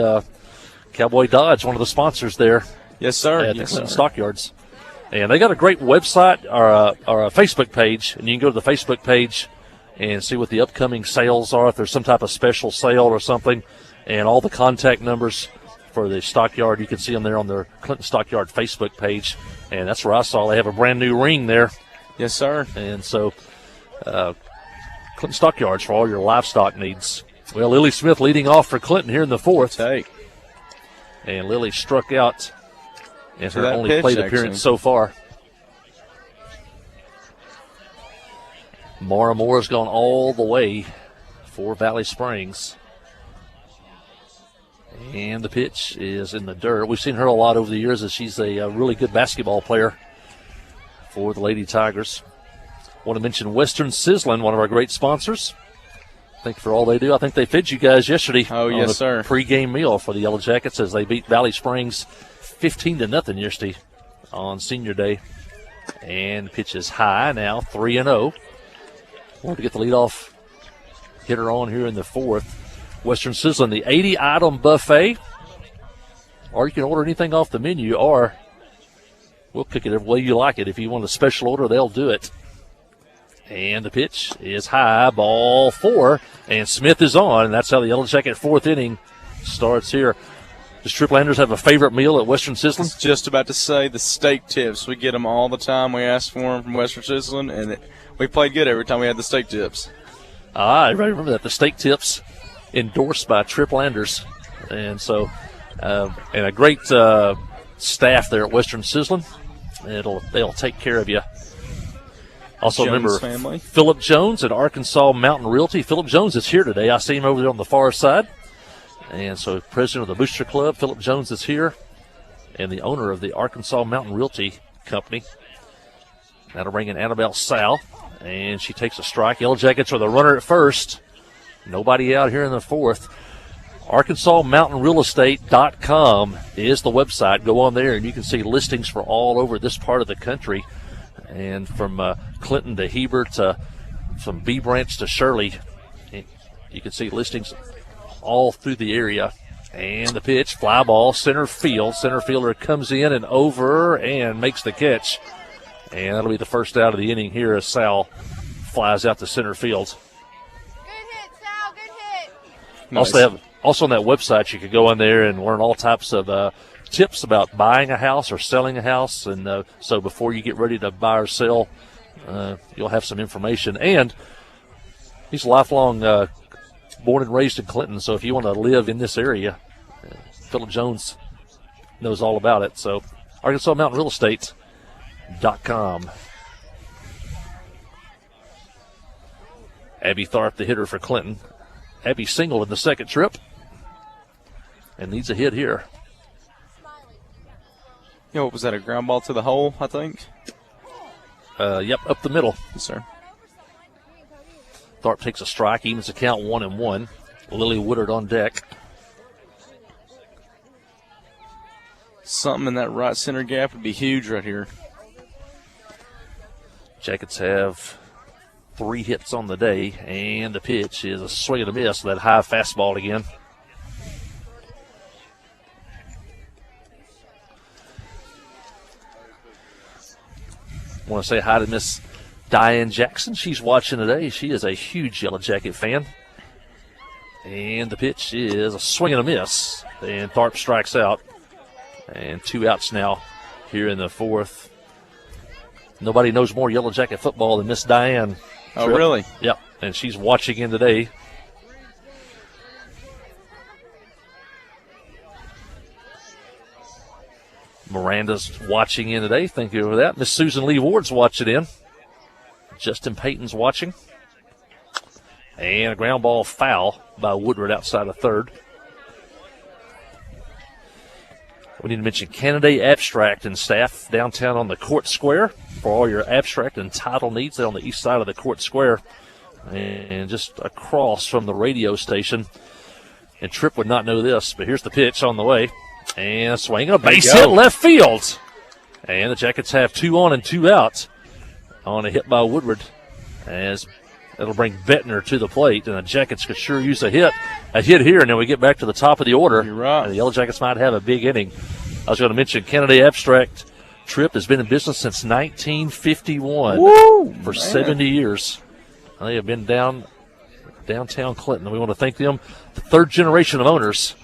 Cowboy Dodge, one of the sponsors there. Yes, sir. At the Clinton Stockyards. And they got a great website or a Facebook page, and you can go to the Facebook page and see what the upcoming sales are, if there's some type of special sale or something, and all the contact numbers for the Stockyard. You can see them there on their Clinton Stockyard Facebook page, and that's where I saw they have a brand new ring there. Yes, sir. And so Clinton Stockyards for all your livestock needs. Well, Lily Smith leading off for Clinton here in the 4th. Hey. And Lily struck out in her only pitch, plate appearance so far. Mara Moore's gone all the way for Valley Springs. And the pitch is in the dirt. We've seen her a lot over the years as she's a really good basketball player for the Lady Tigers. Want to mention Western Sizzlin', one of our great sponsors. Thank you for all they do. I think they fed you guys yesterday. Oh, yes, sir. Pregame meal for the Yellow Jackets as they beat Valley Springs 15-0 yesterday on Senior Day. And pitch is high now, 3-0. Want to get the leadoff hitter on here in the 4th. Western Sizzlin', the 80-item buffet. Or you can order anything off the menu, or we'll cook it every way you like it. If you want a special order, they'll do it. And the pitch is high, ball 4, and Smith is on, and that's how the Yellow Jacket 4th inning starts here. Does Trip Landers have a favorite meal at Western Sizzlin'? I was just about to say the steak tips. We get them all the time. We ask for them from Western Sizzlin', and we played good every time we had the steak tips. Everybody remember that. The steak tips endorsed by Trip Landers. And so, and a great staff there at Western Sizzlin'. They'll take care of you. Also Jones remember family. Philip Jones at Arkansas Mountain Realty. Philip Jones is here today. I see him over there on the far side. And so president of the Booster Club, Philip Jones, is here, and the owner of the Arkansas Mountain Realty Company. That'll bring in Annabelle Sal, and she takes a strike. Yellow Jackets are the runner at first. Nobody out here in the 4th. ArkansasMountainRealEstate.com is the website. Go on there, and you can see listings for all over this part of the country. And from Clinton to Heber to from B Branch to Shirley, you can see listings all through the area. And the pitch, fly ball, center field. Center fielder comes in and over and makes the catch. And that'll be the first out of the inning here as Sal flies out to center field. Good hit, Sal. Good hit. Nice. Also on that website, you could go on there and learn all types of tips about buying a house or selling a house. And so before you get ready to buy or sell, you'll have some information. And he's a lifelong born and raised in Clinton, so if you want to live in this area, Philip Jones knows all about it. So ArkansasMountainRealEstate.com. Abby Tharp, the hitter for Clinton. Abby singled in the second trip and needs a hit here. Yeah, what was that, a ground ball to the hole, I think? Yep, up the middle. Yes, sir. Tharp takes a strike, evens the count 1-1. Lily Woodard on deck. Something in that right center gap would be huge right here. Jackets have 3 hits on the day, and the pitch is a swing and a miss. That high fastball again. I want to say hi to Miss Diane Jackson. She's watching today. She is a huge Yellow Jacket fan. And the pitch is a swing and a miss. And Tharp strikes out. And 2 outs now here in the 4th. Nobody knows more Yellow Jacket football than Miss Diane. Oh, really? Yep. And she's watching in today. Miranda's watching in today. Thank you for that. Miss Susan Lee Ward's watching in. Justin Payton's watching. And a ground ball foul by Woodward outside of third. We need to mention Canada Abstract and staff downtown on the Court Square for all your abstract and title needs. They're on the east side of the Court Square and just across from the radio station. And Tripp would not know this, but here's the pitch on the way. And a swing, a base hit left field. And the Jackets have 2 on and 2 out on a hit by Woodward, as it'll bring Bettner to the plate. And the Jackets could sure use a hit here, and then we get back to the top of the order. You're right. And the Yellow Jackets might have a big inning. I was going to mention Kennedy Abstract. Tripp has been in business since 1951. Woo, for man. 70 years. They have been downtown Clinton. We want to thank them, the 3rd generation of owners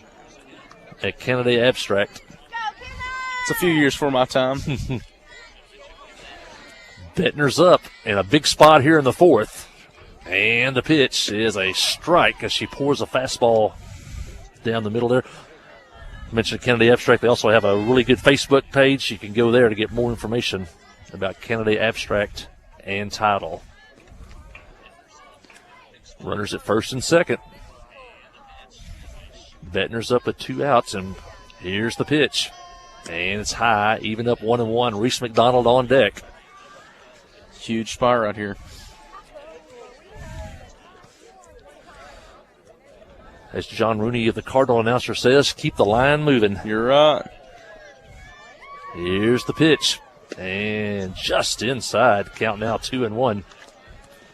at Kennedy Abstract. It's a few years for my time. Bettner's up in a big spot here in the 4th. And the pitch is a strike as she pours a fastball down the middle there. I mentioned Kennedy Abstract. They also have a really good Facebook page. You can go there to get more information about Kennedy Abstract and title. Runners at first and second. Bettner's up with 2 outs, and here's the pitch. And it's high, even up 1-1. Reese McDonald on deck. Huge spot right here. As John Rooney of the Cardinal announcer says, keep the line moving. You're right. Here's the pitch. And just inside. Count now 2-1.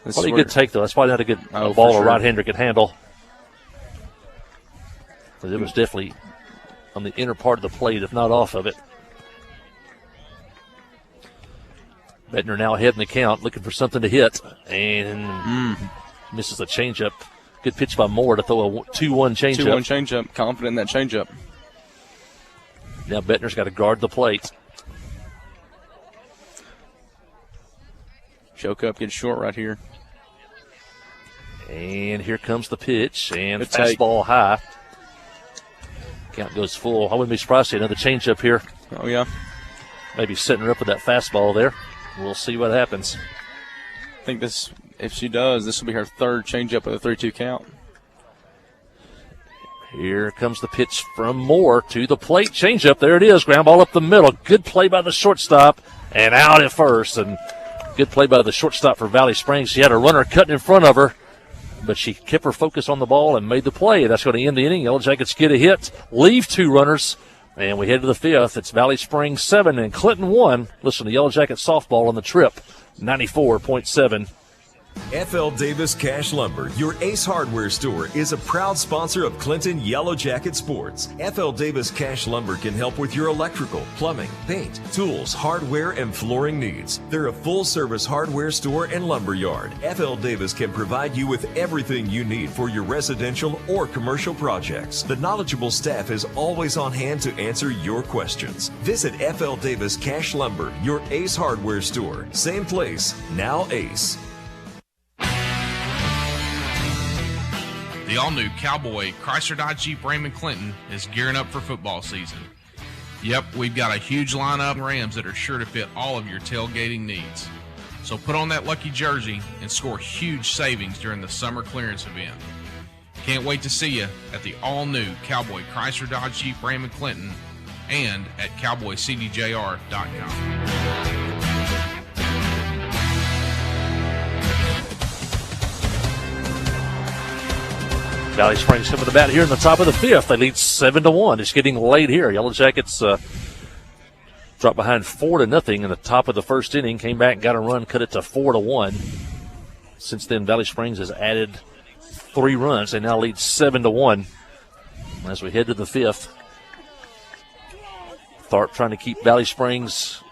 Probably a good take, though. That's probably not a good ball a right-hander could handle. But it was definitely on the inner part of the plate, if not off of it. Bettner now ahead in the count, looking for something to hit. And misses a changeup. Good pitch by Moore to throw a 2-1 changeup. 2-1 changeup. Confident in that changeup. Now Bettner's got to guard the plate. Choke up, gets short right here. And here comes the pitch. And Good fastball high. Count goes full. I wouldn't be surprised to see another changeup here. Oh, yeah. Maybe setting her up with that fastball there. We'll see what happens. I think this, if she does, this will be her 3rd changeup with a 3-2 count. Here comes the pitch from Moore to the plate. Changeup. There it is. Ground ball up the middle. Good play by the shortstop. And out at first. And good play by the shortstop for Valley Springs. She had a runner cutting in front of her, but she kept her focus on the ball and made the play. That's going to end the inning. Yellow Jackets get a hit, leave 2 runners, and we head to the 5th. It's Valley Springs 7 and Clinton 1. Listen to Yellow Jackets softball on the Trip, 94.7. FL Davis Cash Lumber, your Ace Hardware store, is a proud sponsor of Clinton Yellow Jacket Sports. FL Davis Cash Lumber can help with your electrical, plumbing, paint, tools, hardware, and flooring needs. They're a full-service hardware store and lumber yard. FL Davis can provide you with everything you need for your residential or commercial projects. The knowledgeable staff is always on hand to answer your questions. Visit FL Davis Cash Lumber, your Ace Hardware store. Same place, now Ace. The all-new Cowboy Chrysler Dodge Jeep Raymond Clinton is gearing up for football season. Yep, we've got a huge lineup of Rams that are sure to fit all of your tailgating needs. So put on that lucky jersey and score huge savings during the summer clearance event. Can't wait to see you at the all-new Cowboy Chrysler Dodge Jeep Raymond Clinton and at cowboycdjr.com. Valley Springs coming to bat here in the top of the 5th. They lead 7-1. It's getting late here. Yellow Jackets dropped behind 4-0 in the top of the first inning, came back and got a run, cut it to 4-1. Since then, Valley Springs has added 3 runs. They now lead 7-1 as we head to the 5th. Tharp trying to keep Valley Springs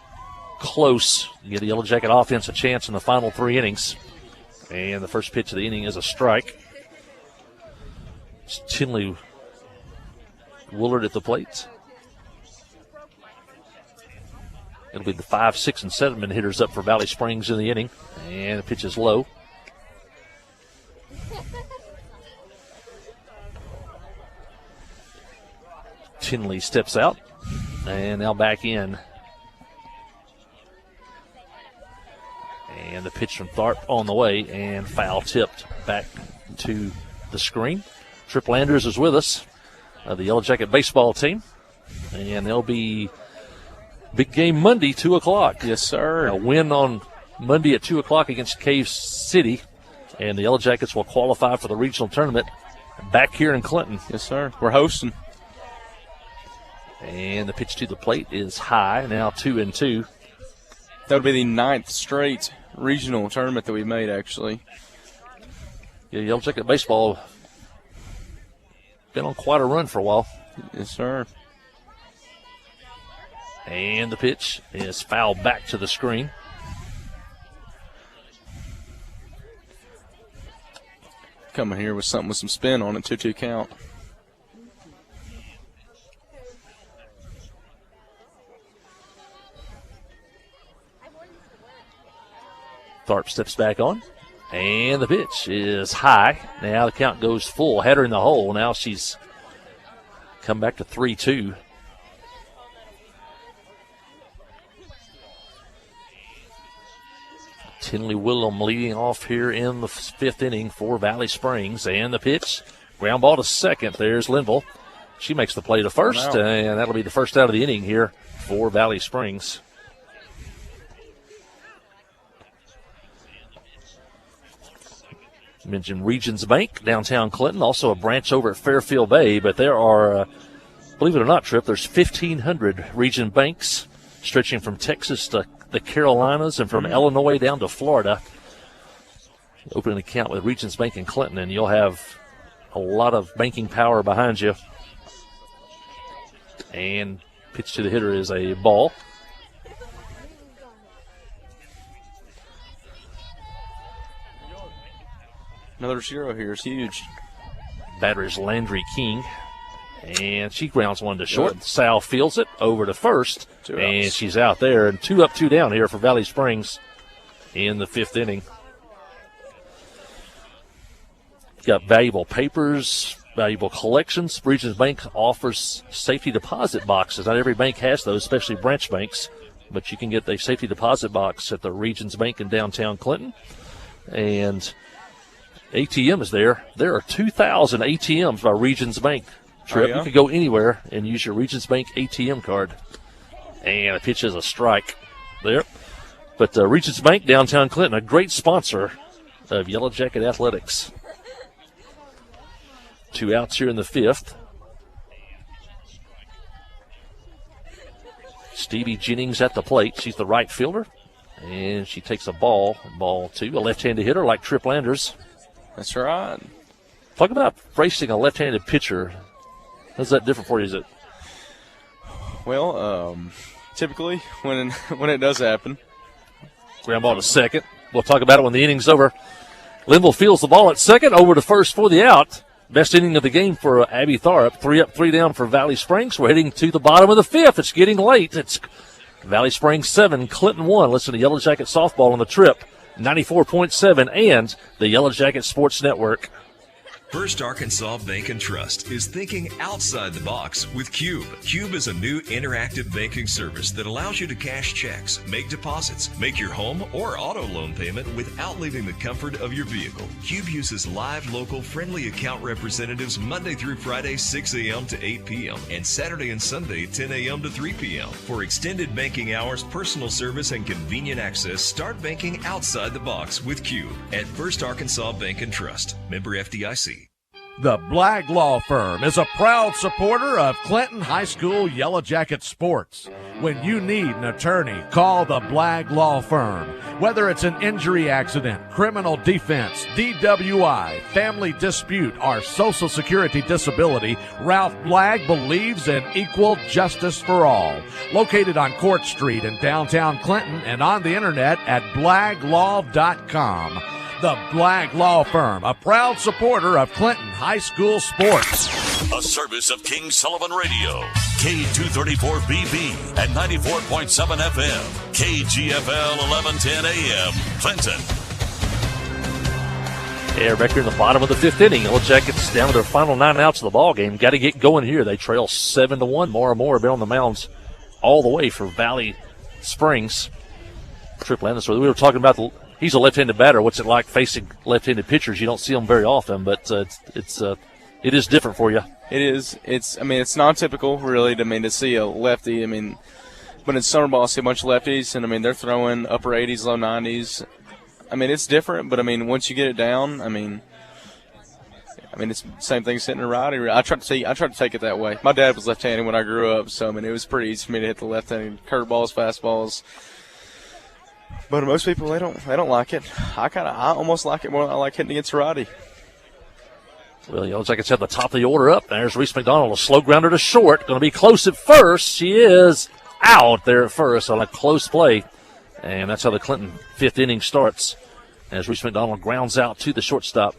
close, give the Yellow Jacket offense a chance in the final 3 innings. And the first pitch of the inning is a strike. It's Tinley Willard at the plate. It'll be the 5, 6, and 7 hitters up for Valley Springs in the inning. And the pitch is low. Tinley steps out. And now back in. And the pitch from Tharp on the way. And foul tipped back to the screen. Trip Landers is with us, the Yellow Jacket baseball team. And they'll be big game Monday, 2 o'clock. Yes, sir. A win on Monday at 2 o'clock against Cave City. And the Yellow Jackets will qualify for the regional tournament back here in Clinton. Yes, sir. We're hosting. And the pitch to the plate is high, now 2-2. That would be the 9th straight regional tournament that we made, actually. Yeah, Yellow Jacket baseball been on quite a run for a while. Yes, sir. And the pitch is fouled back to the screen. Coming here with something with some spin on it, 2-2 count. Tharp steps back on. And the pitch is high. Now the count goes full. Had her in the hole. Now she's come back to 3-2. Tinley Willem leading off here in the 5th inning for Valley Springs. And the pitch, ground ball to second. There's Linville. She makes the play to first, and that'll be the first out of the inning here for Valley Springs. Mentioned Regions Bank, downtown Clinton, also a branch over at Fairfield Bay, but there are, believe it or not, Trip, there's 1,500 Region Banks stretching from Texas to the Carolinas and from Illinois down to Florida. Open an account with Regions Bank in Clinton, and you'll have a lot of banking power behind you. And pitch to the hitter is a ball. Another zero here is huge. Batter is Landry King. And she grounds one to short. Good. Sal fields it over to first. 2 and outs. she's out there. And 2 up, 2 down here for Valley Springs in the 5th inning. Got valuable papers, valuable collections. Regions Bank offers safety deposit boxes. Not every bank has those, especially branch banks. But you can get a safety deposit box at the Regions Bank in downtown Clinton. And ATM is there. There are 2,000 ATMs by Regions Bank. Trip. Oh, yeah? You can go anywhere and use your Regions Bank ATM card. And the pitch is a strike there. But Regions Bank, downtown Clinton, a great sponsor of Yellow Jacket Athletics. 2 outs here in the 5th. Stevie Jennings at the plate. She's the right fielder. And she takes a ball 2. A left-handed hitter like Trip Landers. That's right. Talk about facing a left-handed pitcher. How's that different for you? Is it? Well, typically when it does happen. Ground ball to second. We'll talk about it when the inning's over. Linville fields the ball at second, over to first for the out. Best inning of the game for Abby Tharp. 3 up, 3 down for Valley Springs. We're heading to the bottom of the 5th. It's getting late. It's Valley Springs 7, Clinton 1. Listen to Yellow Jacket softball on the Trip. 94.7 and the Yellow Jacket Sports Network. First Arkansas Bank and Trust is thinking outside the box with Cube. Cube is a new interactive banking service that allows you to cash checks, make deposits, make your home or auto loan payment without leaving the comfort of your vehicle. Cube uses live, local, friendly account representatives Monday through Friday, 6 a.m. to 8 p.m. and Saturday and Sunday, 10 a.m. to 3 p.m. For extended banking hours, personal service, and convenient access, start banking outside the box with Cube at First Arkansas Bank and Trust. Member FDIC. The Blagg Law Firm is a proud supporter of Clinton High School Yellow Jacket sports. When you need an attorney, call the Blagg Law Firm. Whether it's an injury accident, criminal defense, DWI, family dispute, or Social Security disability, Ralph Blagg believes in equal justice for all. Located on Court Street in downtown Clinton and on the internet at blagglaw.com. The Blagg Law Firm, a proud supporter of Clinton High School sports. A service of King Sullivan Radio, K234BB and 94.7 FM, KGFL 1110 AM, Clinton. Yeah, back here in the bottom of the fifth inning, Yellow Jackets down to their final 9 outs of the ball game. Got to get going here. They trail 7-1. More and more have been on the mounds all the way for Valley Springs. Triple Anderson. So we were talking about he's a left-handed batter. What's it like facing left-handed pitchers? You don't see them very often, but it is different for you. It is. It's non-typical, really, to see a lefty. But in summer ball, I see a bunch of lefties, and, they're throwing upper 80s, low 90s. It's different, but, once you get it down, it's the same thing sitting a righty. I try to take it that way. My dad was left-handed when I grew up, so, it was pretty easy for me to hit the left-handed curveballs, fastballs. But most people, they don't like it. I almost like it more than I like hitting against a righty. Well, Yellow Jackets have the top of the order up. There's Reese McDonald, a slow grounder to short. Going to be close at first. She is out there at first on a close play. And that's how the Clinton fifth inning starts, as Reese McDonald grounds out to the shortstop.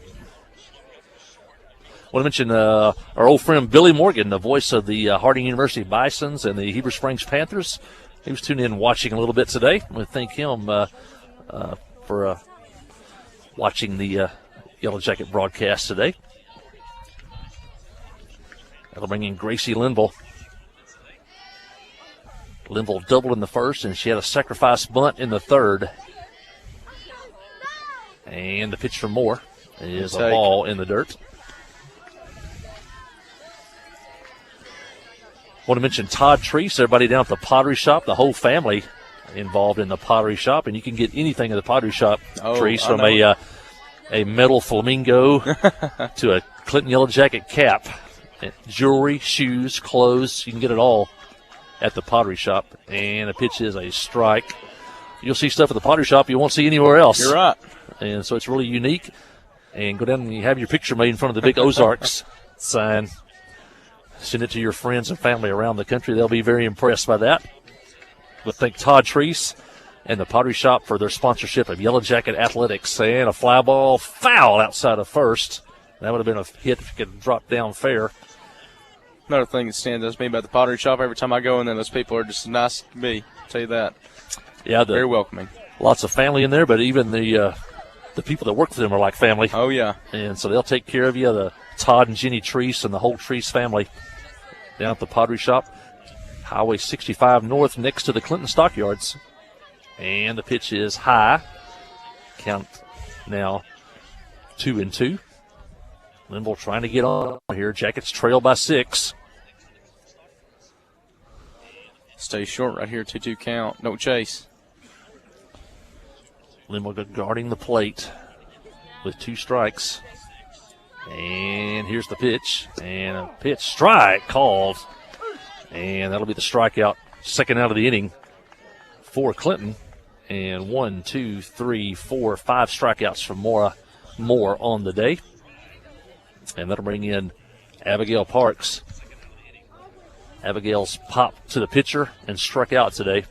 I want to mention our old friend Billy Morgan, the voice of the Harding University Bisons and the Heber Springs Panthers. He was tuning in watching a little bit today. I want to thank him for watching the Yellow Jacket broadcast today. That'll bring in Gracie Linville. Linville doubled in the first, and she had a sacrifice bunt in the third. And the pitch from Moore is a ball in the dirt. Want to mention Todd Treese, everybody down at the Pottery Shop, the whole family involved in the Pottery Shop, and you can get anything at the Pottery Shop, Treese, from a metal flamingo to a Clinton Yellow Jacket cap, jewelry, shoes, clothes. You can get it all at the Pottery Shop, and the pitch is a strike. You'll see stuff at the Pottery Shop you won't see anywhere else. You're right. And so it's really unique. And go down and you have your picture made in front of the big Ozarks sign. Send it to your friends and family around the country. They'll be very impressed by that. But thank Todd Treese and the Pottery Shop for their sponsorship of Yellow Jacket Athletics. And a fly ball foul outside of first. That would have been a hit if it could drop down fair. Another thing that stands out to me about the Pottery Shop, every time I go in there, those people are just nice to me. I'll tell you that. Yeah, very welcoming. Lots of family in there, but even the people that work for them are like family. Oh, yeah. And so they'll take care of you, the Todd and Jenny Treese and the whole Treese family down at the Pottery Shop. Highway 65 North next to the Clinton Stockyards. And the pitch is high. Count now 2-2. Linville trying to get on here. Jackets trail by 6. Stay short right here, 2-2 count. Don't chase. Linville guarding the plate with 2 strikes. And here's the pitch. And a pitch strike called. And that'll be the strikeout. Second out of the inning for Clinton. And 1, 2, 3, 4, 5 strikeouts from Moore on the day. And that'll bring in Abigail Parks. Abigail's popped to the pitcher and struck out today.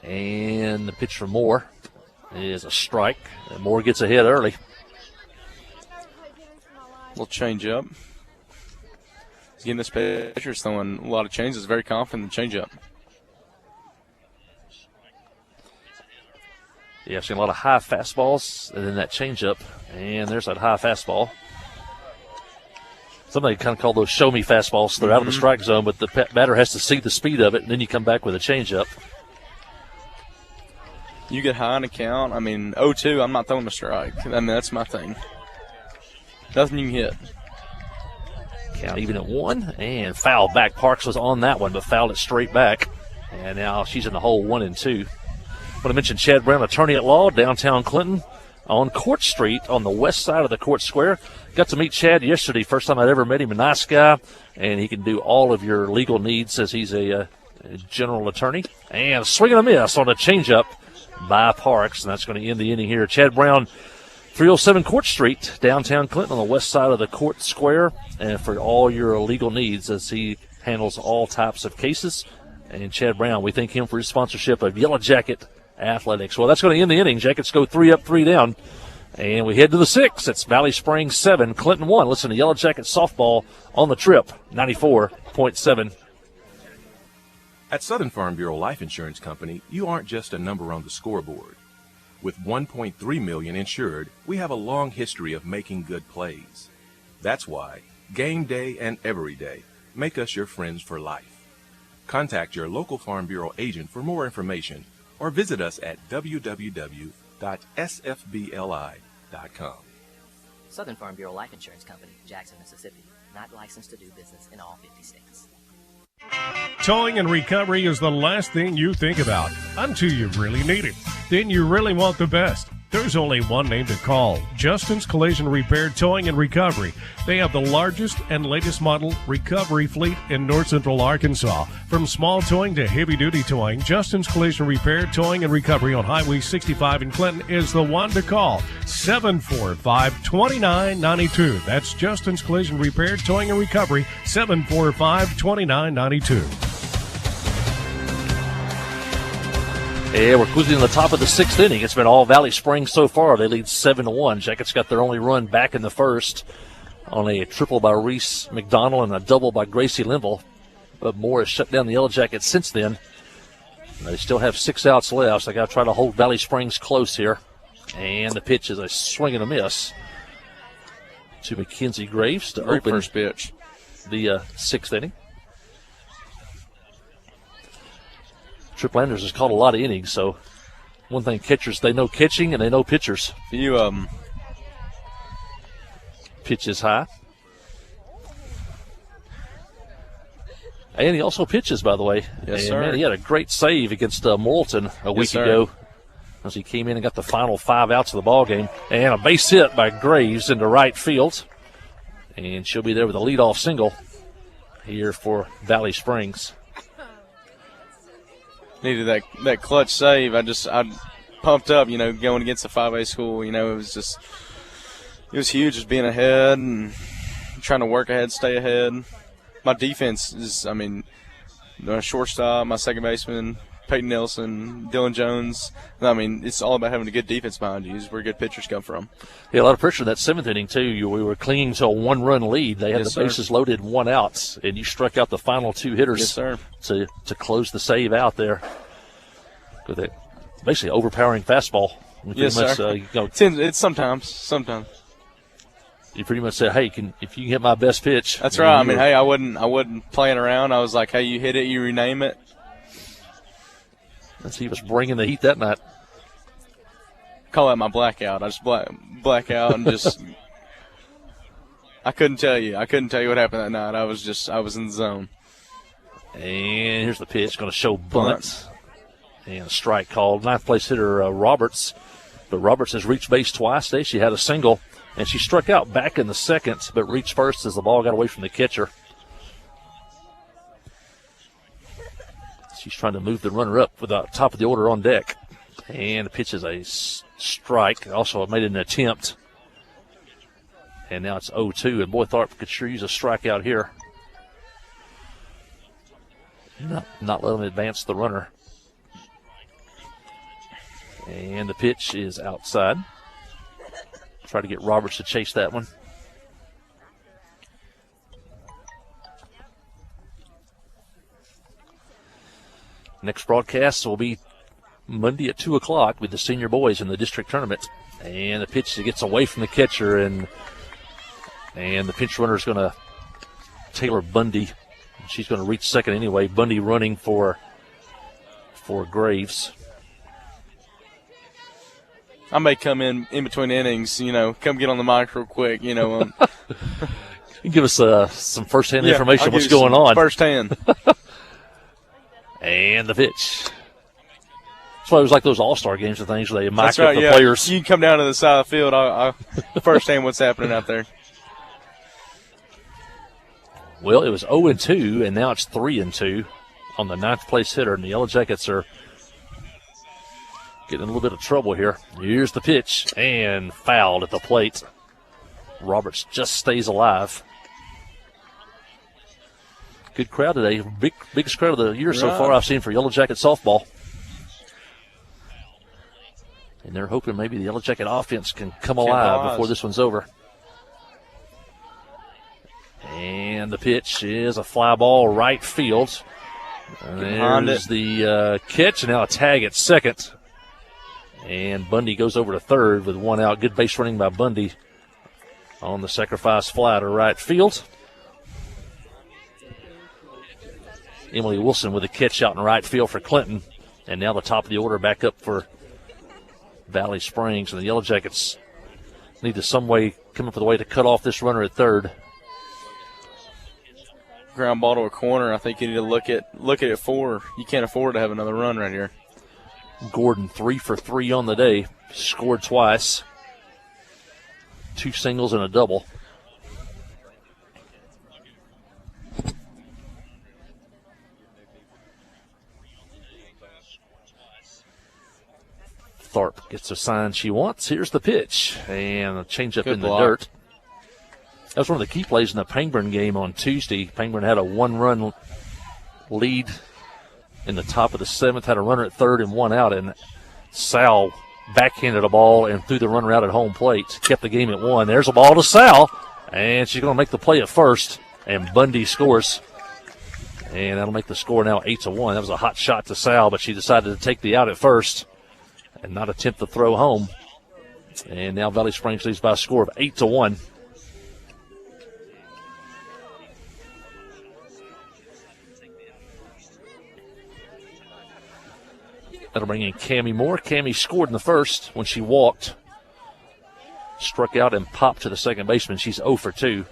And the pitch from Moore is a strike. And Moore gets ahead early. Little change up. Again, this pitcher's throwing a lot of changes. Very confident in the change up. Yeah, I've seen a lot of high fastballs and then that changeup. And there's that high fastball. Somebody kind of call those show-me fastballs. They're out of the strike zone, but the batter has to see the speed of it, and then you come back with a changeup. You get high on a count. 0-2, I'm not throwing a strike. That's my thing. Nothing you can hit. Count even at 1, and foul back. Parks was on that one, but fouled it straight back. And now she's in the hole 1-2. want to mention Chad Brown, attorney at law, downtown Clinton, on Court Street on the west side of the Court Square. Got to meet Chad yesterday, first time I'd ever met him. A nice guy, and he can do all of your legal needs as he's a general attorney. And a swing and a miss on a changeup by Parks, and that's going to end the inning here. Chad Brown, 307 Court Street, downtown Clinton on the west side of the Court Square, and for all your legal needs as he handles all types of cases. And Chad Brown, we thank him for his sponsorship of Yellow Jacket Athletics. Well, that's going to end the inning. Jackets go 3 up, 3 down. And we head to the 6th. It's Valley Springs 7, Clinton 1. Listen to Yellow Jacket softball on the Trip, 94.7. At Southern Farm Bureau Life Insurance Company, you aren't just a number on the scoreboard. With 1.3 million insured, we have a long history of making good plays. That's why game day and every day make us your friends for life. Contact your local Farm Bureau agent for more information or visit us at www.sfbli.com. Southern Farm Bureau Life Insurance Company, Jackson, Mississippi. Not licensed to do business in all 50 states. Towing and recovery is the last thing you think about until you really need it. Then you really want the best. There's only one name to call, Justin's Collision Repair Towing and Recovery. They have the largest and latest model recovery fleet in North Central Arkansas. From small towing to heavy-duty towing, Justin's Collision Repair Towing and Recovery on Highway 65 in Clinton is the one to call, 745-2992. That's Justin's Collision Repair Towing and Recovery, 745-2992. Yeah, we're cruising to the top of the 6th inning. It's been all Valley Springs so far. They lead 7-1. Jackets got their only run back in the first on a triple by Reese McDonald and a double by Gracie Linville. But Moore has shut down the Yellow Jackets since then. They still have 6 outs left, so they got to try to hold Valley Springs close here. And the pitch is a swing and a miss to Mackenzie Graves to open first pitch. The 6th inning. Tripp Landers has caught a lot of innings, so one thing, catchers, they know catching and they know pitchers. Pitch is high. And he also pitches, by the way. Yes, and sir. Man, he had a great save against Moulton a week ago as he came in and got the final 5 outs of the ball game. And a base hit by Graves into right field. And she'll be there with a leadoff single here for Valley Springs. Needed that clutch save. I pumped up, going against the 5A school. It was huge just being ahead and trying to work ahead, stay ahead. My defense is, my shortstop, my second baseman, Peyton Nelson, Dylan Jones. It's all about having a good defense behind you. Is where good pitchers come from. Yeah, a lot of pressure in that 7th inning, too. We were clinging to a 1-run lead. They had the bases loaded, 1 out, and you struck out the final 2 hitters to close the save out there with a basically overpowering fastball. Yes, sir. It's sometimes. You pretty much said, hey, if you can hit my best pitch. That's right. Hey, I wasn't playing around. I was like, hey, you hit it, you rename it. He was bringing the heat that night. Call that my blackout. I just black out and just I couldn't tell you what happened that night. I was in the zone. And here's the pitch, going to show bunt. And a strike called. 9th place hitter Roberts. But Roberts has reached base twice today. She had a single, and she struck out back in the 2nd, but reached first as the ball got away from the catcher. She's trying to move the runner up with the top of the order on deck. And the pitch is a strike. Also made an attempt. And now it's 0-2. And boy, Tharp could sure use a strikeout here. Not let him advance the runner. And the pitch is outside. Try to get Roberts to chase that one. Next broadcast will be Monday at 2 o'clock with the senior boys in the district tournament. And the pitch gets away from the catcher, and the pinch runner is going to Taylor Bundy. She's going to reach second anyway. Bundy running for Graves. I may come in between innings, come get on the mic real quick, You give us some first-hand information what's going on. First-hand. And the pitch. why it was like those all-star games and things where they mic That's up right, the yeah. players. You can come down to the side of the field. I'll firsthand what's happening out there. Well, it was 0-2, and now it's 3-2 on the 9th place hitter, and the Yellow Jackets are getting in a little bit of trouble here. Here's the pitch, and fouled at the plate. Roberts just stays alive. Good crowd today. Biggest crowd of the year so far I've seen for Yellow Jacket softball. And they're hoping maybe the Yellow Jacket offense can come alive before this one's over. And the pitch is a fly ball right field. There's the catch, and now a tag at second. And Bundy goes over to third with one out. Good base running by Bundy on the sacrifice fly to right field. Emily Wilson with a catch out in right field for Clinton. And now the top of the order back up for Valley Springs. And the Yellow Jackets need to some way come up with a way to cut off this runner at third. Ground ball to a corner. I think you need to look at it 4. You can't afford to have another run right here. Gordon 3 for 3 on the day. Scored twice. 2 singles and a double. Tharp gets a sign she wants. Here's the pitch. And a changeup in the dirt. That was one of the key plays in the Pangburn game on Tuesday. Pangburn had a 1-run lead in the top of the 7th, had a runner at third and 1 out, and Sal backhanded a ball and threw the runner out at home plate. Kept the game at 1. There's a ball to Sal, and she's going to make the play at first, and Bundy scores. And that'll make the score now 8-1. That was a hot shot to Sal, but she decided to take the out at first and not attempt to throw home. And now Valley Springs leads by a score of 8-1. That'll bring in Cammie Moore. Cammie scored in the first when she walked. Struck out and popped to the second baseman. She's 0 for 2.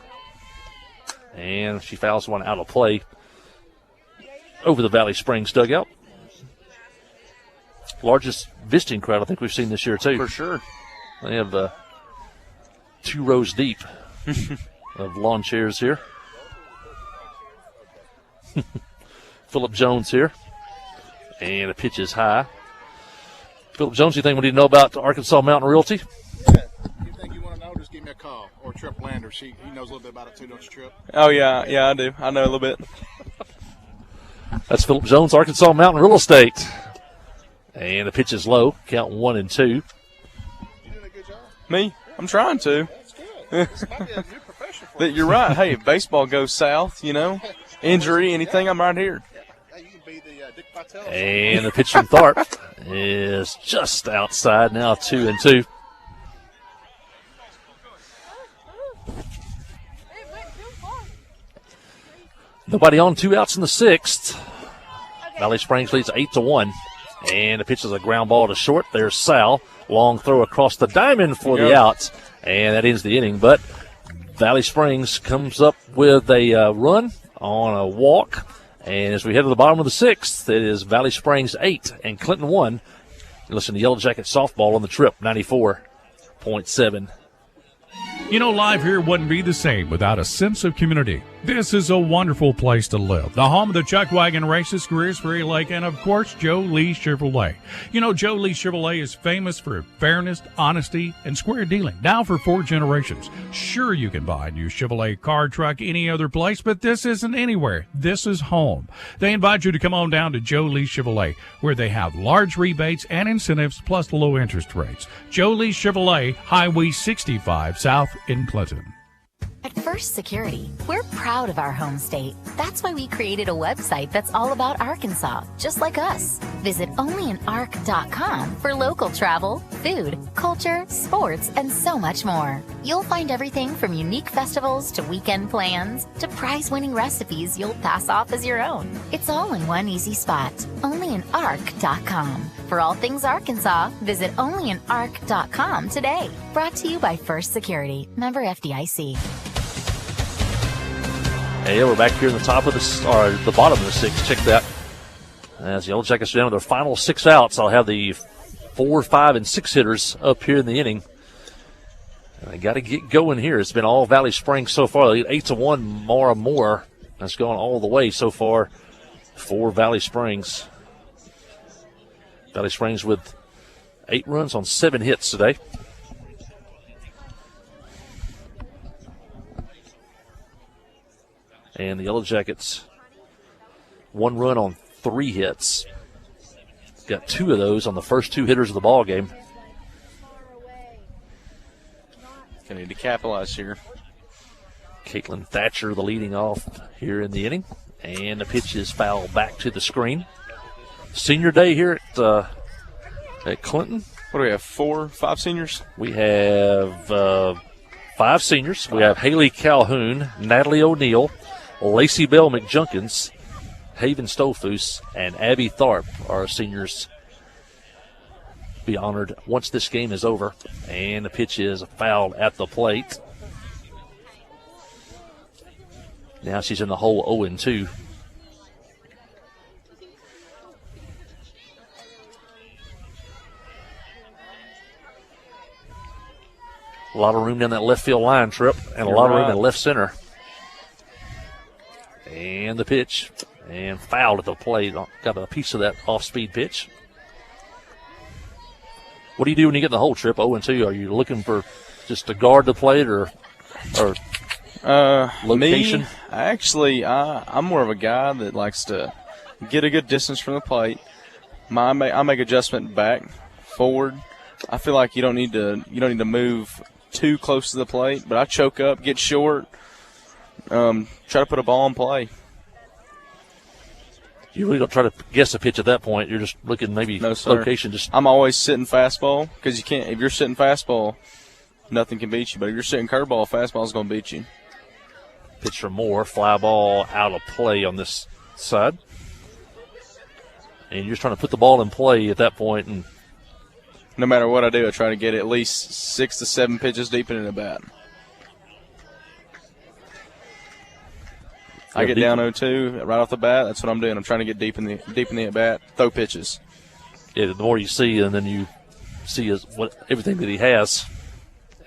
And she fouls one out of play over the Valley Springs dugout. Largest visiting crowd I think we've seen this year, too. For sure. They have 2 rows deep of lawn chairs here. Phillip Jones here. And the pitch is high. Phillip Jones, anything we need to know about Arkansas Mountain Realty? Yeah. Anything you want to know, just give me a call. Or Trip Landers. He knows a little bit about it too, don't you, Trip? Oh, yeah. Yeah, I do. I know a little bit. That's Phillip Jones, Arkansas Mountain Real Estate. And the pitch is low. Count 1-2. You doing a good job? Me? I'm trying to. That's good. This might be a new profession for you. You're right. Hey, if baseball goes south, injury, anything, I'm right here. And the pitch from Tharp is just outside, now 2-2. Nobody on, 2 outs in the 6th. Valley Springs leads 8-1. And the pitch is a ground ball to short. There's Sal. Long throw across the diamond for the out. And that ends the inning. But Valley Springs comes up with a run on a walk. And as we head to the bottom of the 6th, it is Valley Springs 8 and Clinton 1. You listen to Yellow Jacket softball on the Trip, 94.7. Life here wouldn't be the same without a sense of community. This is a wonderful place to live. The home of the Chuck Wagon Races, Greers Ferry Lake, and of course, Joe Lee Chevrolet. Joe Lee Chevrolet is famous for fairness, honesty, and square dealing. Now for 4 generations. Sure, you can buy a new Chevrolet car, truck, any other place, but this isn't anywhere. This is home. They invite you to come on down to Joe Lee Chevrolet, where they have large rebates and incentives plus low interest rates. Joe Lee Chevrolet, Highway 65 South in Clinton. At First Security, we're proud of our home state. That's why we created a website that's all about Arkansas, just like us. Visit onlyanark.com for local travel, food, culture, sports, and so much more. You'll find everything from unique festivals to weekend plans to prize-winning recipes you'll pass off as your own. It's all in one easy spot, onlyanark.com. For all things Arkansas, visit onlyanark.com today. Brought to you by First Security, member FDIC. Hey, we're back here in the top of the bottom of the 6th. Check that. As the Yellow Jackets are down to their final 6 outs, I'll have the 4, 5, and 6 hitters up here in the inning. They got to get going here. It's been all Valley Springs so far. They 8-1 more. That's gone all the way so far for Valley Springs. Valley Springs with 8 runs on 7 hits today. And the Yellow Jackets, 1 run on 3 hits. Got 2 of those on the first 2 hitters of the ball game. Gonna need to capitalize here. Caitlin Thatcher, the leading off here in the inning. And the pitch is fouled back to the screen. Senior day here at Clinton. What do we have, 4, 5 seniors? We have 5 seniors. We have Haley Calhoun, Natalie O'Neill, Lacey Bell McJunkins, Haven Stolfus, and Abby Tharp are seniors. Be honored once this game is over. And the pitch is fouled at the plate. Now she's in the hole 0-2. A lot of room down that left field line, Trip, and a lot of room in left center. And the pitch, and fouled at the plate. Got a piece of that off-speed pitch. What do you do when you get in the hole, Trip? 0-2. Are you looking for just to guard the plate or location? Me, I'm more of a guy that likes to get a good distance from the plate. I make adjustment back, forward. I feel like you don't need to move too close to the plate, but I choke up, get short, try to put a ball in play. You really don't try to guess a pitch at that point. You're just looking maybe location. I'm always sitting fastball because you can't. If you're sitting fastball, nothing can beat you. But if you're sitting curveball, fastball's going to beat you. Pitch for Moore, fly ball out of play on this side. And you're just trying to put the ball in play at that point. And no matter what I do, I try to get at least 6 to 7 pitches deep into the bat. I get down 0-2 right off the bat. That's what I'm doing. I'm trying to get deep in the at bat, throw pitches. Yeah, the more you see, and then you see everything that he has.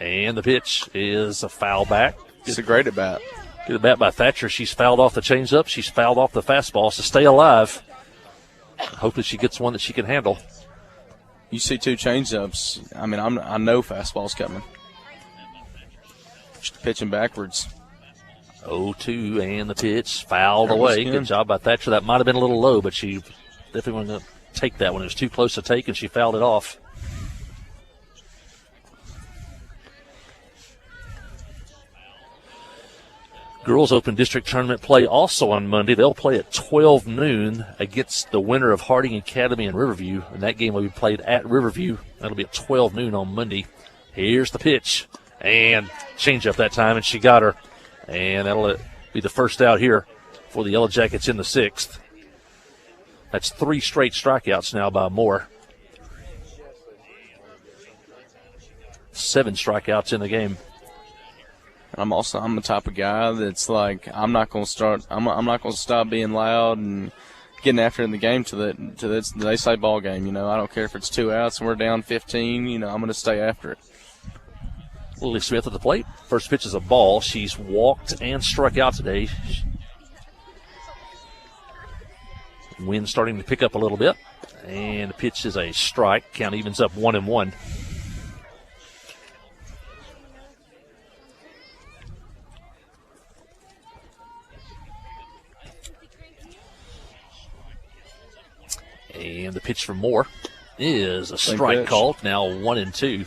And the pitch is a foul back. It's a great at bat. Good at bat by Thatcher. She's fouled off the changeup. She's fouled off the fastball. So stay alive. Hopefully she gets one that she can handle. You see 2 changeups. I mean, I know fastball's coming. Just pitching backwards. 0-2, and the pitch fouled away. Good job by Thatcher. That might have been a little low, but she definitely wanted to take that one. It was too close to take, and she fouled it off. Girls Open District Tournament play also on Monday. They'll play at 12 noon against the winner of Harding Academy and Riverview, and that game will be played at Riverview. That'll be at 12 noon on Monday. Here's the pitch, and change up that time, and she got her. And that'll be the first out here for the Yellow Jackets in the 6th. That's 3 straight strikeouts now by Moore. 7 strikeouts in the game. I'm the type of guy that's like I'm not going to stop being loud and getting after it in the game to they say ball game. You know, I don't care if it's 2 outs and we're down 15. You know, I'm going to stay after it. Lily Smith at the plate. First pitch is a ball. She's walked and struck out today. Wind starting to pick up a little bit. And the pitch is a strike. Count evens up 1-1. And the pitch for Moore is a strike called. Now 1-2.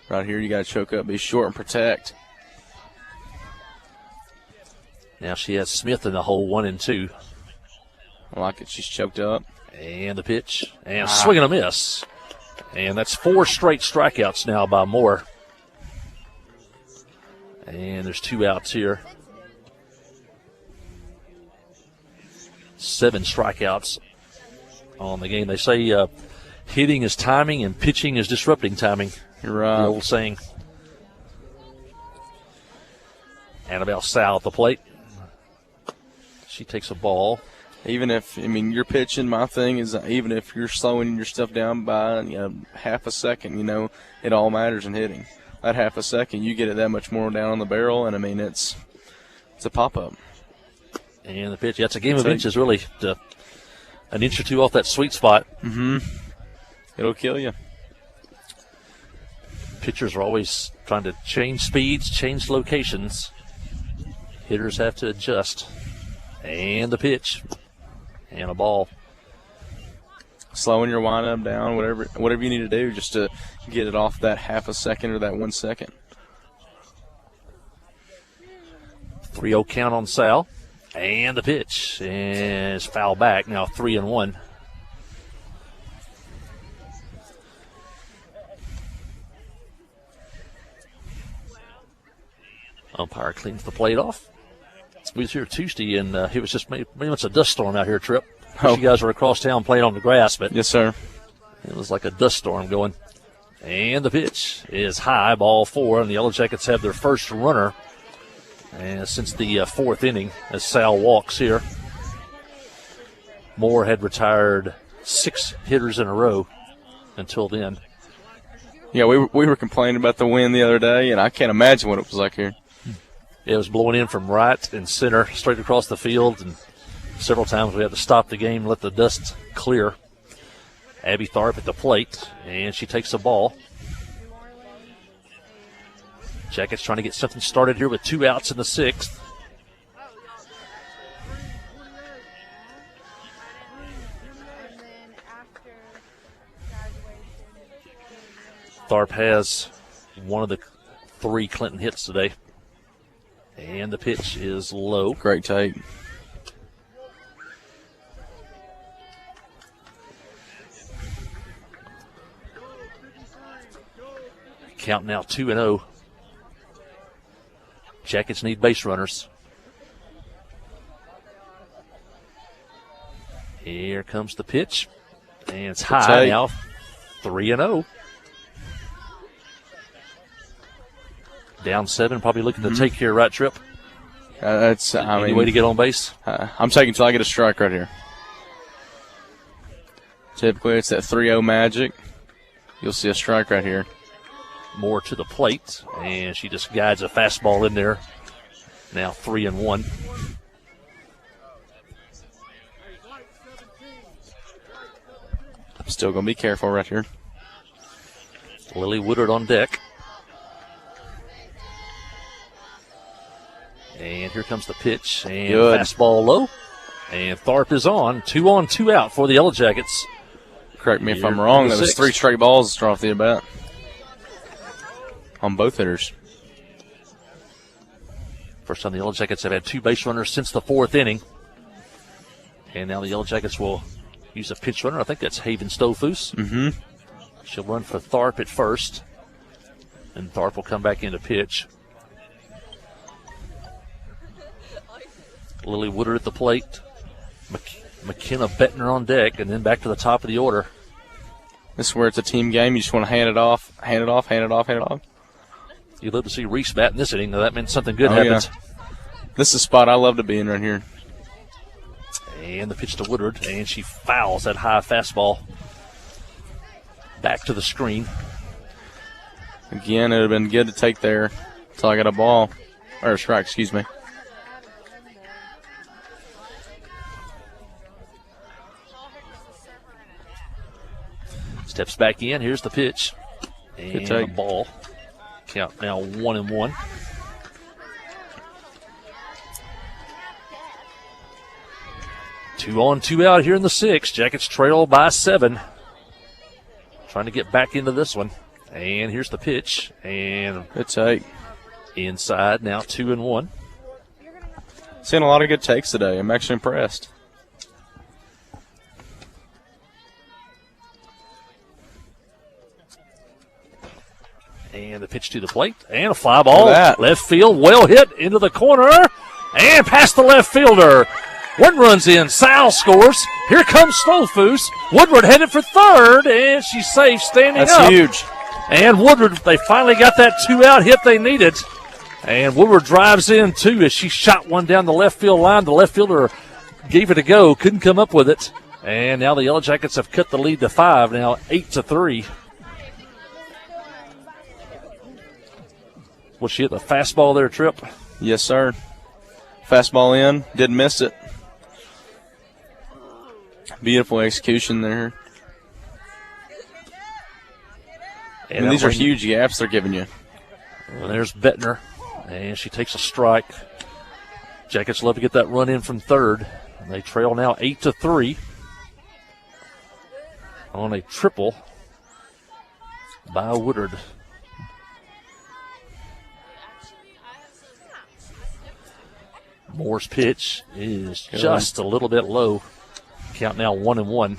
Right here, you got to choke up, be short, and protect. Now she has Smith in the hole 1-2. I like it. She's choked up. And the pitch. And swing and a miss. And that's 4 straight strikeouts now by Moore. And there's 2 outs here. 7 strikeouts on the game. They say hitting is timing and pitching is disrupting timing. You're right. The old saying. Annabelle Sal at the plate. She takes a ball Even if, you're pitching, my thing is even if you're slowing your stuff down by half a second, it all matters in hitting. That half a second, you get it that much more down on the barrel, and, it's a pop-up. And the pitch, that's a game of inches, really. An inch or two off that sweet spot. Mm-hmm. It'll kill you. Pitchers are always trying to change speeds, change locations. Hitters have to adjust. And the pitch. And a ball. Slowing your windup down, whatever you need to do just to get it off that half a second or that 1 second. 3-0 count on Sal. And the pitch is foul back. Now 3-1. Umpire cleans the plate off. We was here Tuesday, and it was just maybe it's a dust storm out here, Trip. You guys were across town playing on the grass, but yes, sir. It was like a dust storm going. And the pitch is high, ball 4, and the Yellow Jackets have their first runner since the fourth inning as Sal walks here. Moore had retired 6 hitters in a row until then. Yeah, we were complaining about the wind the other day, and I can't imagine what it was like here. It was blowing in from right and center, straight across the field, and several times we had to stop the game, let the dust clear. Abby Tharp at the plate, and she takes the ball. Jackets trying to get something started here with 2 outs in the 6th. Tharp has one of the 3 Clinton hits today. And the pitch is low. Great take. Count now 2-0. Jackets need base runners. Here comes the pitch. And it's high now. 3-0. Down 7, probably looking to take here, right, Trip? Any way to get on base? I'm taking until I get a strike right here. Typically, it's that 3-0 magic. You'll see a strike right here. Moore to the plate, and she just guides a fastball in there. Now 3-1. I'm still going to be careful right here. Lily Woodard on deck. And here comes the pitch, and fastball low. And Tharp is on. 2 on, 2 out for the Yellow Jackets. Correct me if I'm wrong. That was 3 straight balls to start off the at-bat on both hitters. First time the Yellow Jackets have had 2 base runners since the 4th inning. And now the Yellow Jackets will use a pinch runner. I think that's Haven Stofus. Mm-hmm. She'll run for Tharp at first. And Tharp will come back into pitch. Lily Woodard at the plate. McKenna Bettner on deck, and then back to the top of the order. This is where it's a team game. You just want to hand it off, hand it off, hand it off, hand it off. You'd love to see Reese bat in this inning. That meant something good happens. Yeah. This is a spot I love to be in right here. And the pitch to Woodard, and she fouls that high fastball back to the screen. Again, it would have been good to take there until I got a ball, or a strike, excuse me. Steps back in. Here's the pitch. And the ball. Count now 1-1. Two on, 2 out here in the 6th. Jackets trail by 7. Trying to get back into this one. And here's the pitch. And good take. Inside now 2-1. Seeing a lot of good takes today. I'm actually impressed. And the pitch to the plate. And a fly ball. Left field. Well hit into the corner. And past the left fielder. One runs in. Sal scores. Here comes Stolfus. Woodward headed for third. And she's safe standing up. That's huge. And Woodward, they finally got that 2-out hit they needed. And Woodward drives in, too, as she shot one down the left field line. The left fielder gave it a go, couldn't come up with it. And now the Yellow Jackets have cut the lead to 5, now 8-3. Was she hit the fastball there, Trip? Yes, sir. Fastball in, didn't miss it. Beautiful execution there. And these are huge gaps they're giving you. Well, there's Bettner, and she takes a strike. Jackets love to get that run in from third. And they trail now 8-3 on a triple by Woodard. Moore's pitch is just a little bit low. Count now 1-1.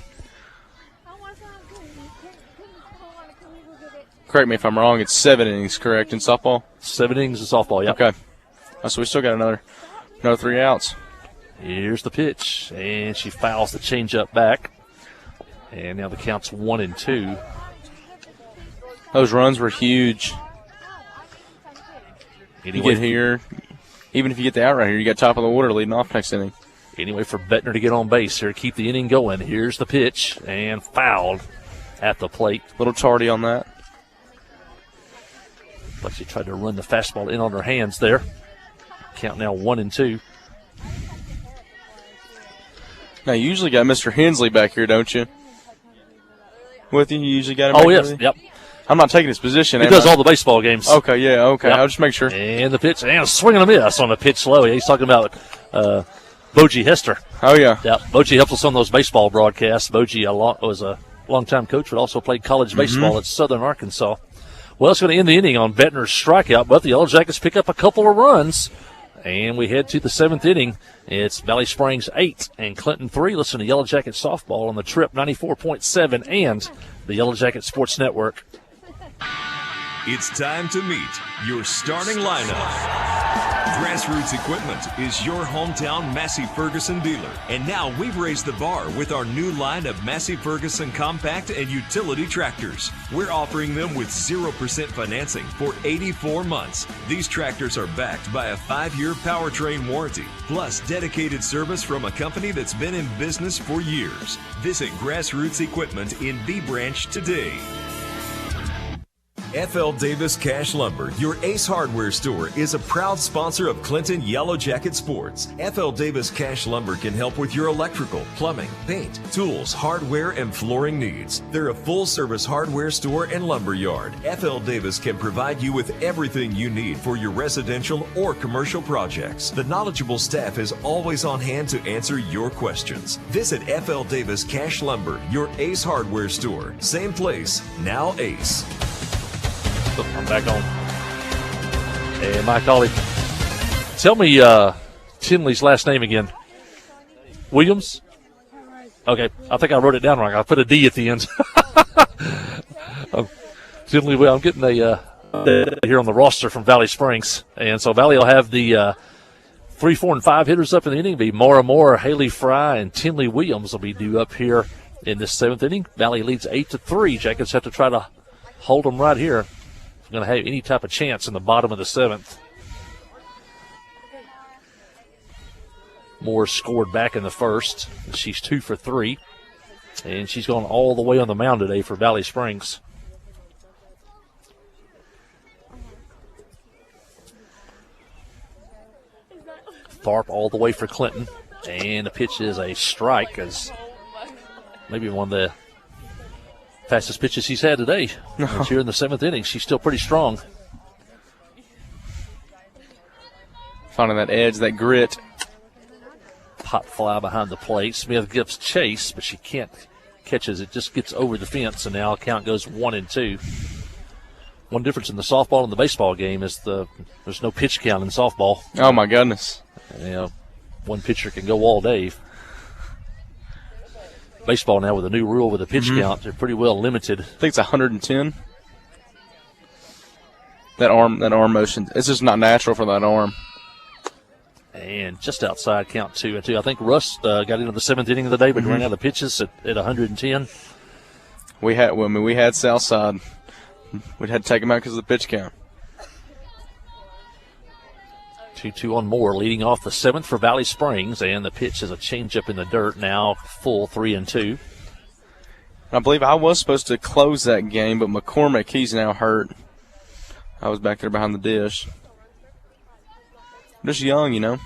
Correct me if I'm wrong. It's 7 innings, correct, in softball? 7 innings in softball, yeah. Okay. So we still got another 3 outs. Here's the pitch, and she fouls the changeup back. And now the count's 1-2. Those runs were huge. Anyway, you get here, even if you get the out right here, you got top of the order leading off next inning. Anyway, for Bettner to get on base here, keep the inning going. Here's the pitch, and fouled at the plate. A little tardy on that. Like she tried to run the fastball in on her hands there. Count now 1-2. Now, you usually got Mr. Hensley back here, don't you? With you? You usually got him Oh, back yes, here? yep. I'm not taking his position. He does all the baseball games. Okay, yeah, okay. Yep. I'll just make sure. And the pitch, and a swing and a miss on the pitch low. He's talking about Boji Hester. Oh, yeah. Yeah, Boji helps us on those baseball broadcasts. Boji was a longtime coach, but also played college baseball at Southern Arkansas. Well, it's going to end the inning on Bettner's strikeout, but the Yellow Jackets pick up a couple of runs, and we head to the 7th inning. It's Valley Springs 8 and Clinton 3. Listen to Yellow Jacket Softball on the Trip 94.7 and the Yellow Jacket Sports Network. It's time to meet your starting lineup. Grassroots Equipment is your hometown Massey Ferguson dealer. And now we've raised the bar with our new line of Massey Ferguson compact and utility tractors. We're offering them with 0% financing for 84 months. These tractors are backed by a 5-year powertrain warranty, plus dedicated service from a company that's been in business for years. Visit Grassroots Equipment in B Branch today. F.L. Davis Cash Lumber, your Ace Hardware store, is a proud sponsor of Clinton Yellow Jacket Sports. F.L. Davis Cash Lumber can help with your electrical, plumbing, paint, tools, hardware, and flooring needs. They're a full-service hardware store and lumber yard. F.L. Davis can provide you with everything you need for your residential or commercial projects. The knowledgeable staff is always on hand to answer your questions. Visit F.L. Davis Cash Lumber, your Ace Hardware store. Same place, now Ace. I'm back on. Hey, Mike Ollie, tell me Tinley's last name again. Williams? Okay, I think I wrote it down wrong. I put a D at the end. Tinley, well, I'm getting a here on the roster from Valley Springs. And so Valley will have the 3, 4, and 5 hitters up in the inning. Be Mora Moore, Haley Fry, and Tinley Williams will be due up here in this 7th inning. Valley leads 8-3. Jackets have to try to hold them right here. Going to have any type of chance in the bottom of the 7th. Moore scored back in the first. She's 2 for 3. And she's gone all the way on the mound today for Valley Springs. Tharp all the way for Clinton. And the pitch is a strike, as maybe one of the fastest pitches he's had today. And here in the 7th inning, she's still pretty strong. Finding that edge, that grit. Pop fly behind the plate. Smith gives chase, but she can't catch as it just gets over the fence, and now count goes 1-2. One difference in the softball and the baseball game is there's no pitch count in softball. Oh, my goodness. You know, one pitcher can go all day. Baseball now with a new rule with a pitch count, they're pretty well limited. I think it's 110. That arm motion, it's just not natural for that arm. And just outside, count 2-2. I think Russ got into the 7th inning of the day, but ran out of pitches at 110. We had Southside. We had to take him out because of the pitch count. 2-2 on Moore, leading off the 7th for Valley Springs, and the pitch is a changeup in the dirt, now full 3-2. I believe I was supposed to close that game, but McCormick, he's now hurt. I was back there behind the dish. Just young, you know.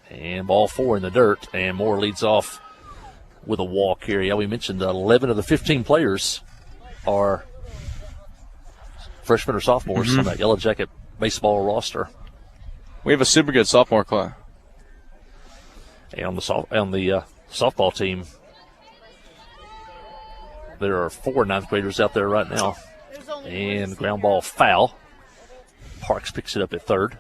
And ball 4 in the dirt, and Moore leads off with a walk here. Yeah, we mentioned 11 of the 15 players are freshmen or sophomores on that Yellow Jacket baseball roster. We have a super good sophomore class. And on the softball team, there are 4 ninth graders out there right now. And ground ball foul. Parks picks it up at third.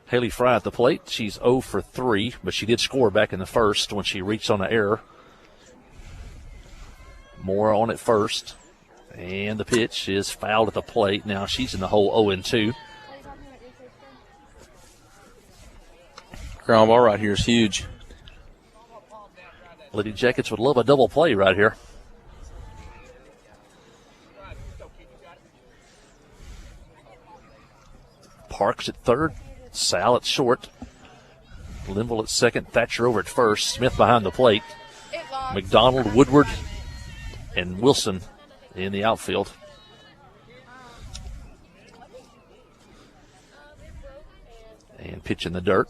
Haley Fry at the plate. She's 0 for 3, but she did score back in the first when she reached on an error. Moore on at first. And the pitch is fouled at the plate. Now she's in the hole 0-2. Ground ball right here is huge. Lady Jackets would love a double play right here. Parks at third. Sal at short. Linville at second. Thatcher over at first. Smith behind the plate. McDonald, Woodward, and Wilson in the outfield. And pitch in the dirt.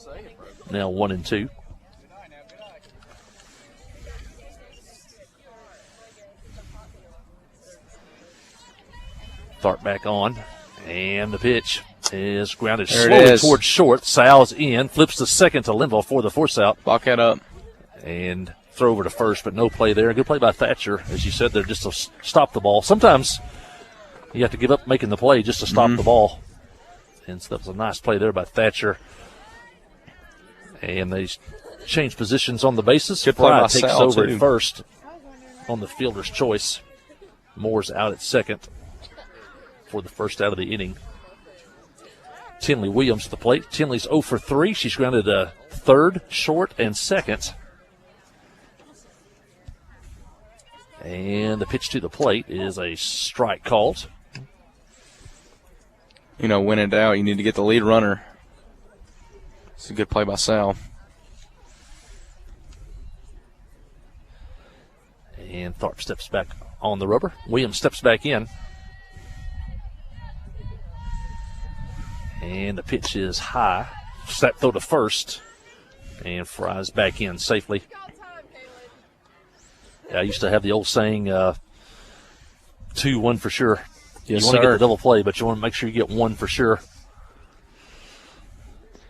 Now 1-2. Tharp back on. And the pitch is grounded slowly towards short. Sal's in. Flips to second to Linville for the force out. Lock that up. And throw over to first, but no play there. Good play by Thatcher, as you said there, just to stop the ball. Sometimes you have to give up making the play just to stop the ball. And so that was a nice play there by Thatcher. And they change positions on the bases. Good play by takes Sal, over too. at first on the fielder's choice. Moore's out at second for the first out of the inning. Tinley Williams at the plate. Tinley's 0 for 3. She's grounded a third, short, and second. And the pitch to the plate is a strike called. You know, when in doubt, you need to get the lead runner. It's a good play by Sal. And Tharp steps back on the rubber. Williams steps back in. And the pitch is high. Snap throw to first. And Fry's back in safely. I used to have the old saying, 2-1 for sure. Yes, you want to sir. get the double play, but you want to make sure you get 1 for sure.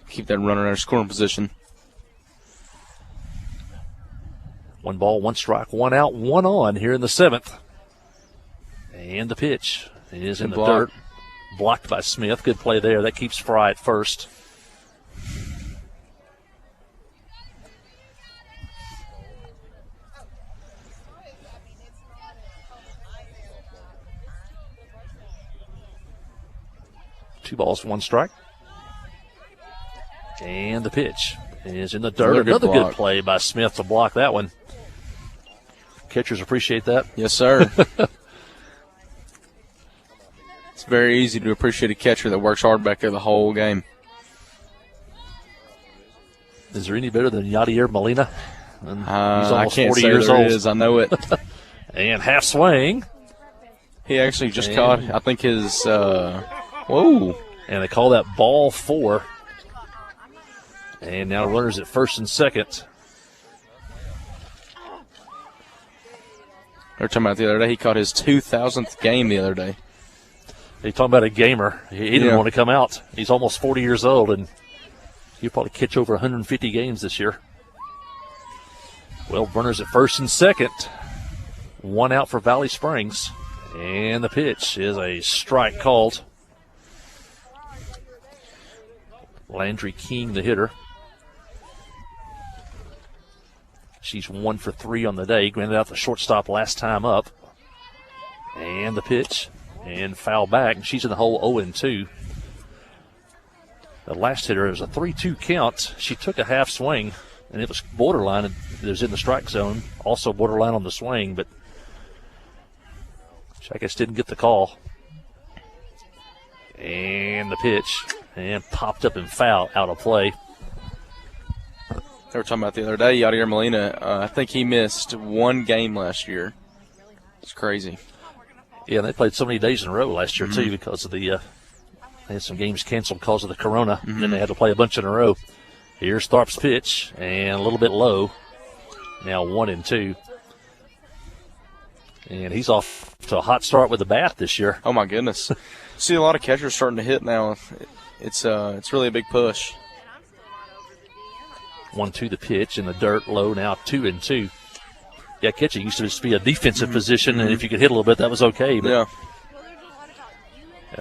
Keep that runner in our scoring position. 1 ball, 1 strike, 1 out, 1 on here in the 7th. And the pitch is in the dirt. Blocked by Smith. Good play there. That keeps Fry at first. Two balls, 1 strike. And the pitch is in the dirt. Another good play by Smith to block that one. Catchers appreciate that. Yes, sir. It's very easy to appreciate a catcher that works hard back there the whole game. Is there any better than Yadier Molina? He's I almost can't 40 say years there old. is. I know it. And half swing. He actually just caught, I think, his whoa. And they call that ball 4. And now runners at first and second. They were talking about the other day. He caught his 2,000th game the other day. You're talking about a gamer. He didn't want to come out. He's almost 40 years old, and he'll probably catch over 150 games this year. Well, runners at first and second. 1 out for Valley Springs. And the pitch is a strike called. Landry King, the hitter. She's 1 for 3 on the day. Grounded out the shortstop last time up. And the pitch. And foul back. And she's in the hole 0-2. The last hitter, it was a 3-2 count. She took a half swing, and it was borderline. It was in the strike zone. Also borderline on the swing, but Jackets didn't get the call. And the pitch. And popped up and foul out of play. They were talking about the other day, Yadier Molina, I think he missed one game last year. It's crazy. Yeah, they played so many days in a row last year, too, because of the they had some games canceled because of the corona. And then they had to play a bunch in a row. Here's Tharp's pitch, and a little bit low. Now 1-2. And he's off to a hot start with the bat this year. Oh, my goodness. See a lot of catchers starting to hit now. It's really a big push. 1-2 the pitch in the dirt, low now 2-2. Yeah, catching used to just be a defensive position, and if you could hit a little bit, that was okay. But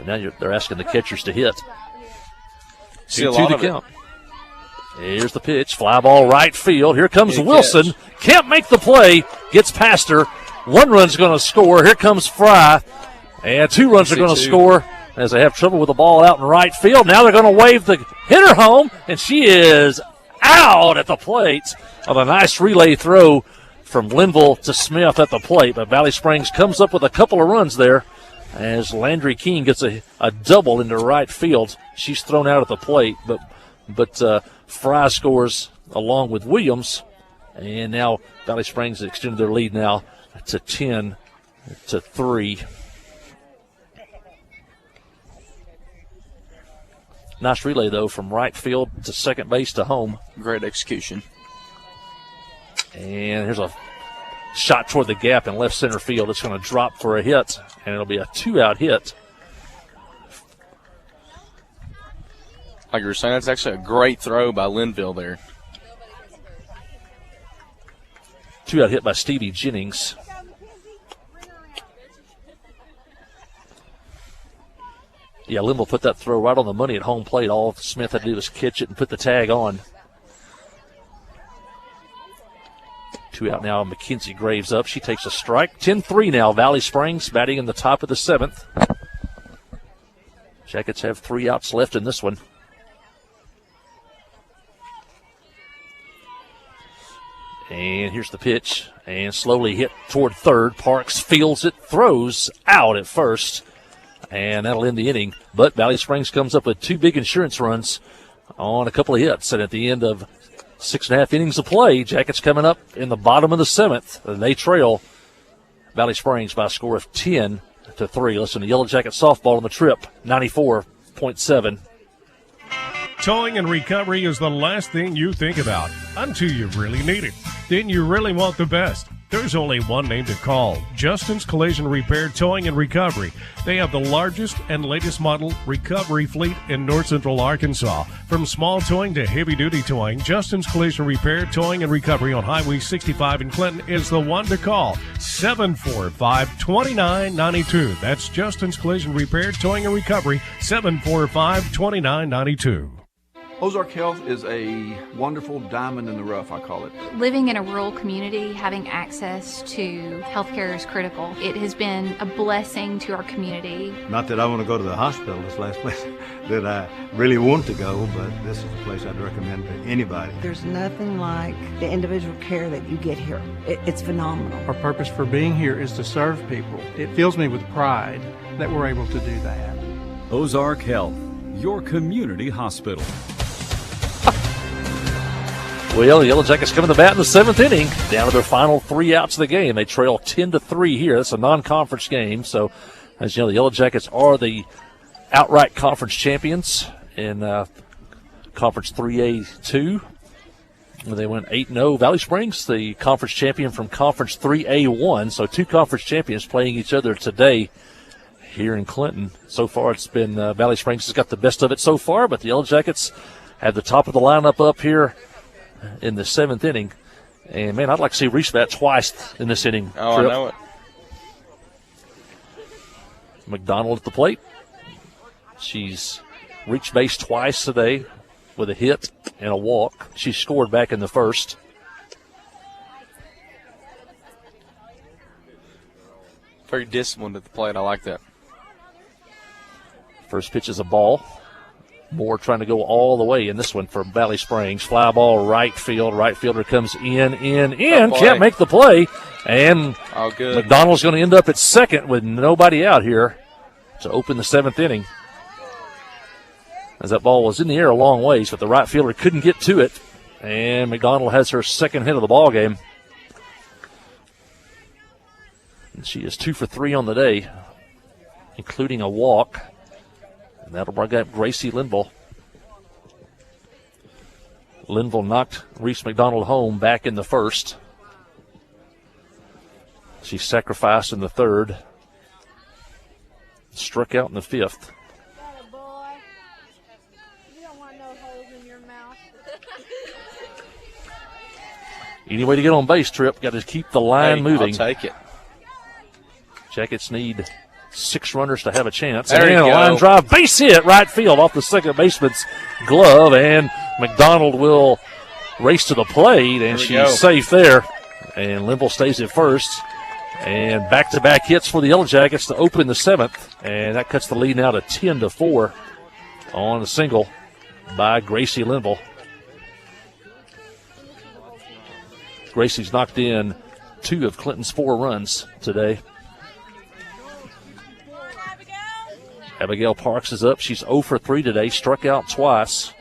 now they're asking the catchers to hit. See a lot the of count. Here's the pitch, fly ball right field. Here comes Wilson. Can't make the play. Gets past her. 1 run's going to score. Here comes Fry. And 2 runs are going to score as they have trouble with the ball out in right field. Now they're going to wave the hitter home, and she is out at the plate on a nice relay throw from Linville to Smith at the plate. But Valley Springs comes up with a couple of runs there as Landry Keene gets a double into right field. She's thrown out at the plate, but Fry scores along with Williams. And now Valley Springs has extended their lead now to 10-3. Nice relay, though, from right field to second base to home. Great execution. And here's a shot toward the gap in left center field. It's going to drop for a hit, and it'll be a 2-out hit. Like you were saying, that's actually a great throw by Linville there. 2-out hit by Stevie Jennings. Yeah, Linville put that throw right on the money at home plate. All Smith had to do was catch it and put the tag on. 2 out now. Mackenzie Graves up. She takes a strike. 10-3 now. Valley Springs batting in the top of the 7th. Jackets have 3 outs left in this one. And here's the pitch. And slowly hit toward third. Parks fields it, throws out at first. And that'll end the inning. But Valley Springs comes up with 2 big insurance runs on a couple of hits. And at the end of 6.5 innings of play, Jackets coming up in the bottom of the 7th. And they trail Valley Springs by a score of 10-3. Listen to Yellow Jacket softball on the Trip, 94.7. Towing and recovery is the last thing you think about until you really need it. Then you really want the best. There's only one name to call, Justin's Collision Repair Towing and Recovery. They have the largest and latest model recovery fleet in North Central Arkansas. From small towing to heavy-duty towing, Justin's Collision Repair Towing and Recovery on Highway 65 in Clinton is the one to call, 745-2992. That's Justin's Collision Repair Towing and Recovery, 745-2992. Ozark Health is a wonderful diamond in the rough, I call it. Living in a rural community, having access to healthcare is critical. It has been a blessing to our community. Not that I want to go to the hospital, this last place that I really want to go, but this is a place I'd recommend to anybody. There's nothing like the individual care that you get here. It's phenomenal. Our purpose for being here is to serve people. It fills me with pride that we're able to do that. Ozark Health, your community hospital. Well, the Yellow Jackets come to the bat in the 7th inning, down to their final 3 outs of the game. They trail 10-3 here. That's a non-conference game. So, as you know, the Yellow Jackets are the outright conference champions in Conference 3A2. They went 8-0. Valley Springs, the conference champion from Conference 3A1. So 2 conference champions playing each other today here in Clinton. So far, it's been Valley Springs has got the best of it so far, but the Yellow Jackets have the top of the lineup up here in the 7th inning. And, man, I'd like to see Reese bat twice in this inning. Oh, Trip. I know it. McDonald at the plate. She's reached base twice today with a hit and a walk. She scored back in the first. Very disciplined at the plate. I like that. First pitch is a ball. Moore trying to go all the way in this one for Valley Springs. Fly ball right field. Right fielder comes in. Can't make the play. And good. McDonald's going to end up at second with nobody out here to open the 7th inning. as that ball was in the air a long ways, but the right fielder couldn't get to it. And McDonald has her second hit of the ball game. And she is 2 for 3 on the day, including a walk. And that'll bring up Gracie Linville. Linville knocked Reese McDonald home back in the first. She sacrificed in the third. Struck out in the fifth. Any way to get on base, Trip, got to keep the line moving. I'll take it. Jackets need 6 runners to have a chance. There you and a go. line drive, base hit, right field off the second baseman's glove, and McDonald will race to the plate, and she's safe there. And Linville stays at first. And back-to-back hits for the Yellow Jackets to open the 7th, and that cuts the lead now to 10-4 on a single by Gracie Linville. Gracie's knocked in 2 of Clinton's 4 runs today. Abigail Parks is up. She's 0 for 3 today, struck out twice.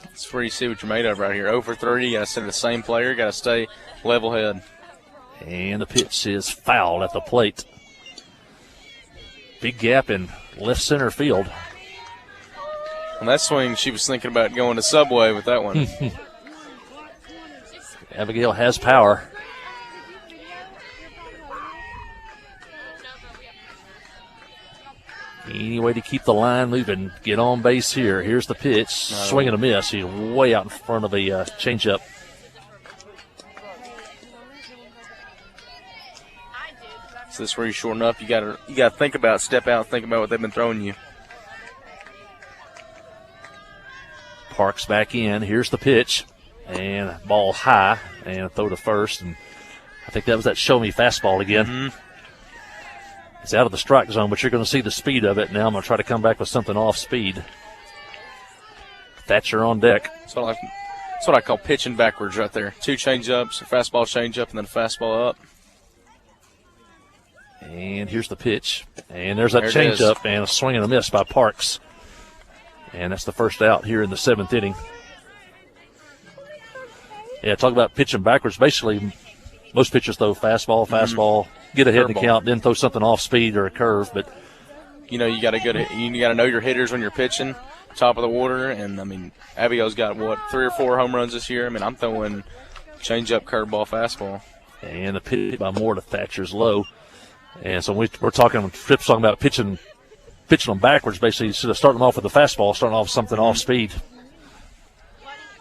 That's where you see what you're made of right here. 0 for 3, you got to stay the same player, got to stay level head. And the pitch is fouled at the plate. Big gap in left center field. On that swing, she was thinking about going to Subway with that one. Abigail has power. Any way to keep the line moving, get on base here. Here's the pitch. Swing and a miss. He's way out in front of a changeup. So this is where you shorten up. You gotta think about, step out, think about what they've been throwing you. Parks back in. Here's the pitch. And ball high. And a throw to first. And I think that was that show me fastball again. Mm-hmm. It's out of the strike zone, but you're going to see the speed of it. Now I'm going to try to come back with something off speed. Thatcher on deck. That's what I call pitching backwards right there. 2 change-ups, a fastball change-up, and then a fastball up. And here's the pitch. And there's that change-up and a swing and a miss by Parks. And that's the first out here in the 7th inning. Yeah, talk about pitching backwards. Basically, most pitchers throw fastball, get ahead in the count, then throw something off speed or a curve. But you know, you got to know your hitters when you're pitching, top of the order. And I mean, Abigail's got 3 or 4 home runs this year. I mean, I'm throwing change-up, curveball, fastball. And the pitch by Moore to Thatcher's low. And so we're talking. Tripp's talking about pitching them backwards. Basically, instead of starting them off with a fastball, starting off with something off speed.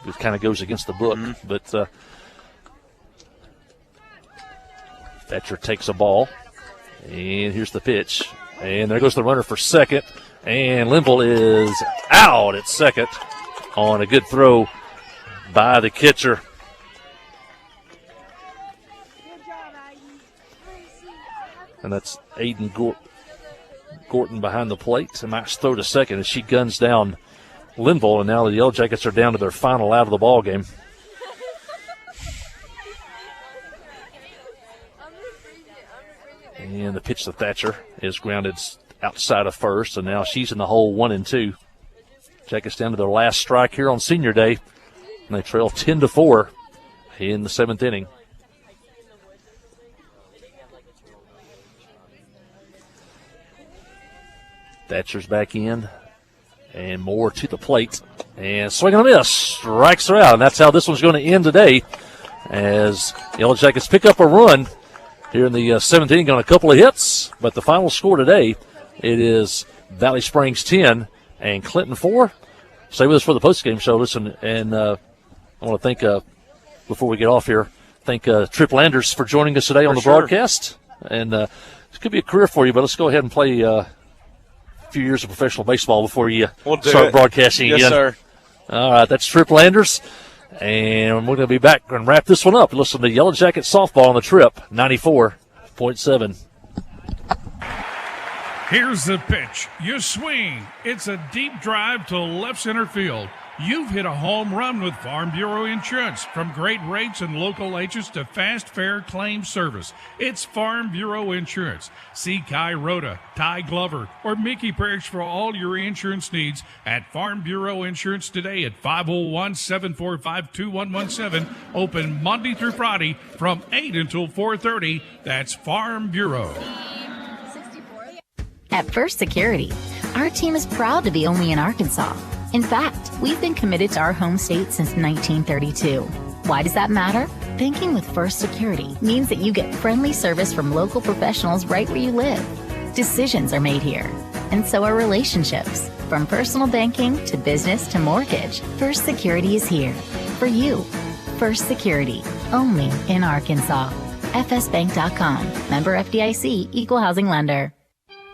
It kind of goes against the book, but Thatcher takes a ball, and here's the pitch. And there goes the runner for second, and Linville is out at second on a good throw by the catcher. And that's Aiden Gorton behind the plate. A nice throw to second as she guns down Linville, and now the Yellow Jackets are down to their final out of the ball game. And the pitch to Thatcher is grounded outside of first, and now she's in the hole 1-2. Jackets down to their last strike here on Senior Day, and they trail 10-4 in the 7th inning. Thatcher's back in, and Moore to the plate, and swing and a miss, strikes her out, and that's how this one's going to end today, as Yellow Jackets pick up a run here in the 7th inning on a couple of hits. But the final score today, it is Valley Springs 10 and Clinton 4. Stay with us for the postgame show. Listen, and I want to thank, before we get off here, thank Trip Landers for joining us today on the broadcast. And this could be a career for you, but let's go ahead and play a few years of professional baseball before you start broadcasting again. Yes, sir. All right, that's Trip Landers. And we're going to be back and wrap this one up. Listen to Yellow Jacket softball on the Trip, 94.7. Here's the pitch. You swing. It's a deep drive to left center field. You've hit a home run with Farm Bureau Insurance. From great rates and local agents to fast, fair claim service, it's Farm Bureau Insurance. See Kai Rhoda, Ty Glover, or Mickey Parrish for all your insurance needs at Farm Bureau Insurance today at 501-745-2117. Open Monday through Friday from 8 until 4:30. That's Farm Bureau. At First Security, our team is proud to be only in Arkansas. In fact, we've been committed to our home state since 1932. Why does that matter? Banking with First Security means that you get friendly service from local professionals right where you live. Decisions are made here, and so are relationships. From personal banking to business to mortgage, First Security is here for you. First Security, only in Arkansas. FSBank.com. Member FDIC, Equal Housing Lender.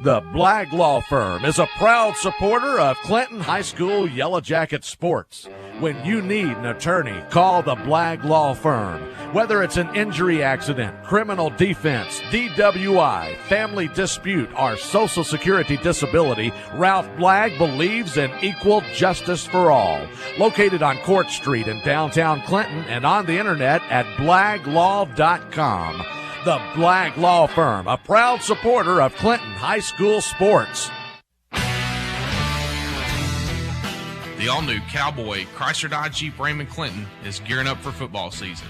The Blagg Law Firm is a proud supporter of Clinton High School Yellow Jacket sports. When you need an attorney, call the Blagg Law Firm. Whether it's an injury accident, criminal defense, DWI, family dispute, or Social Security disability, Ralph Blagg believes in equal justice for all. Located on Court Street in downtown Clinton and on the internet at blagglaw.com. The Blagg Law Firm, a proud supporter of Clinton High School sports. The all-new Cowboy Chrysler Dodge Jeep Ram and Clinton is gearing up for football season.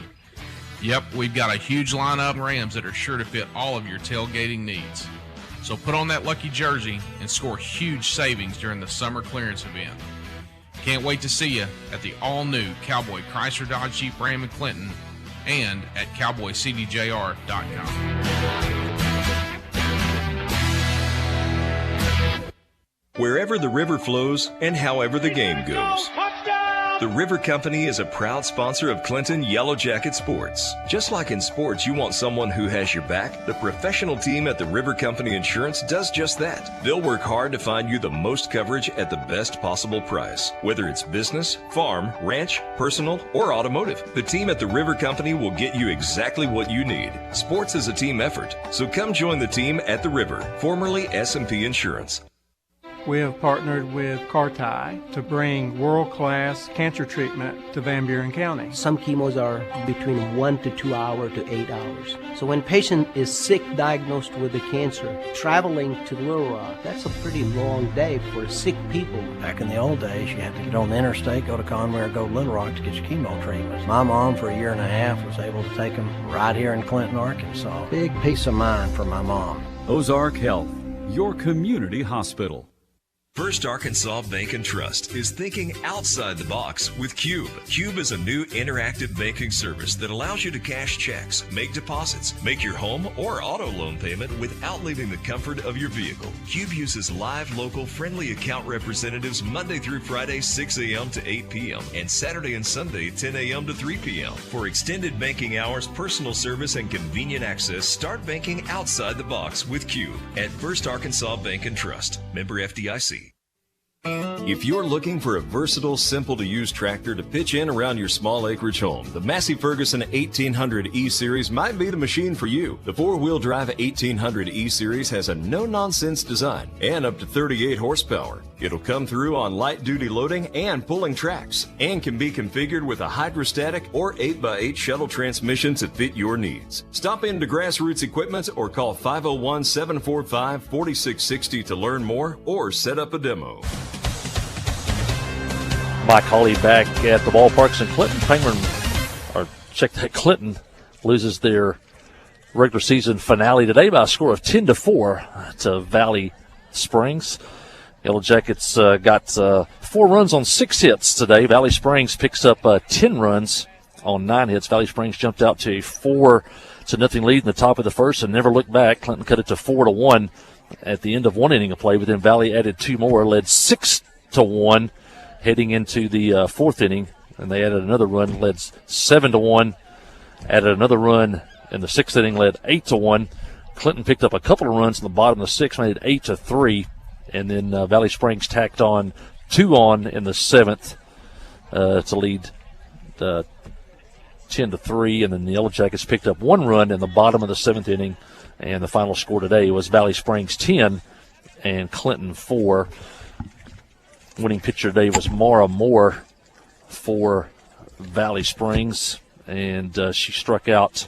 Yep, we've got a huge lineup of Rams that are sure to fit all of your tailgating needs. So put on that lucky jersey and score huge savings during the summer clearance event. Can't wait to see you at the all-new Cowboy Chrysler Dodge Jeep Ram and Clinton and at cowboycdjr.com. Wherever the river flows and however the game goes. The River Company is a proud sponsor of Clinton Yellow Jacket Sports. Just like in sports, you want someone who has your back. The professional team at the River Company Insurance does just that. They'll work hard to find you the most coverage at the best possible price. Whether it's business, farm, ranch, personal, or automotive, the team at the River Company will get you exactly what you need. Sports is a team effort, so come join the team at the River, formerly S&P Insurance. We have partnered with Carti to bring world-class cancer treatment to Van Buren County. Some chemos are between 1 to 2 hours to 8 hours. So when patient is sick, diagnosed with the cancer, traveling to Little Rock, that's a pretty long day for sick people. Back in the old days, you had to get on the interstate, go to Conway, or go to Little Rock to get your chemo treatments. My mom, for a year and a half, was able to take them right here in Clinton, Arkansas. Big peace of mind for my mom. Ozark Health, your community hospital. First Arkansas Bank and Trust is thinking outside the box with Cube. Cube is a new interactive banking service that allows you to cash checks, make deposits, make your home or auto loan payment without leaving the comfort of your vehicle. Cube uses live, local, friendly account representatives Monday through Friday, 6 a.m. to 8 p.m. and Saturday and Sunday, 10 a.m. to 3 p.m. For extended banking hours, personal service, and convenient access, start banking outside the box with Cube at First Arkansas Bank and Trust. Member FDIC. If you're looking for a versatile, simple-to-use tractor to pitch in around your small acreage home, the Massey Ferguson 1800 E-Series might be the machine for you. The four-wheel drive 1800 E-Series has a no-nonsense design and up to 38 horsepower. It'll come through on light-duty loading and pulling tracks and can be configured with a hydrostatic or 8x8 shuttle transmission to fit your needs. Stop into Grassroots Equipment or call 501-745-4660 to learn more or set up a demo. Mike Hawley back at the ballparks in Clinton. Clinton loses their regular season finale today by a score of 10-4 to Valley Springs. Yellow Jackets got 4 runs on 6 hits today. Valley Springs picks up 10 runs on 9 hits. Valley Springs jumped out to a 4-0 lead in the top of the first and never looked back. Clinton cut it to 4-1 at the end of 1 inning of play, but then Valley added 2 more, led 6-1 heading into the 4th inning, and they added another run, led 7-1, added another run in the 6th inning, led 8-1. Clinton picked up a couple of runs in the bottom of the 6th, made it 8-3, and then Valley Springs tacked on 2 in the 7th to lead 10-3, and then the Yellow Jackets picked up 1 run in the bottom of the 7th inning, and the final score today was Valley Springs 10 and Clinton 4. Winning pitcher today was Mara Moore, for Valley Springs, and she struck out,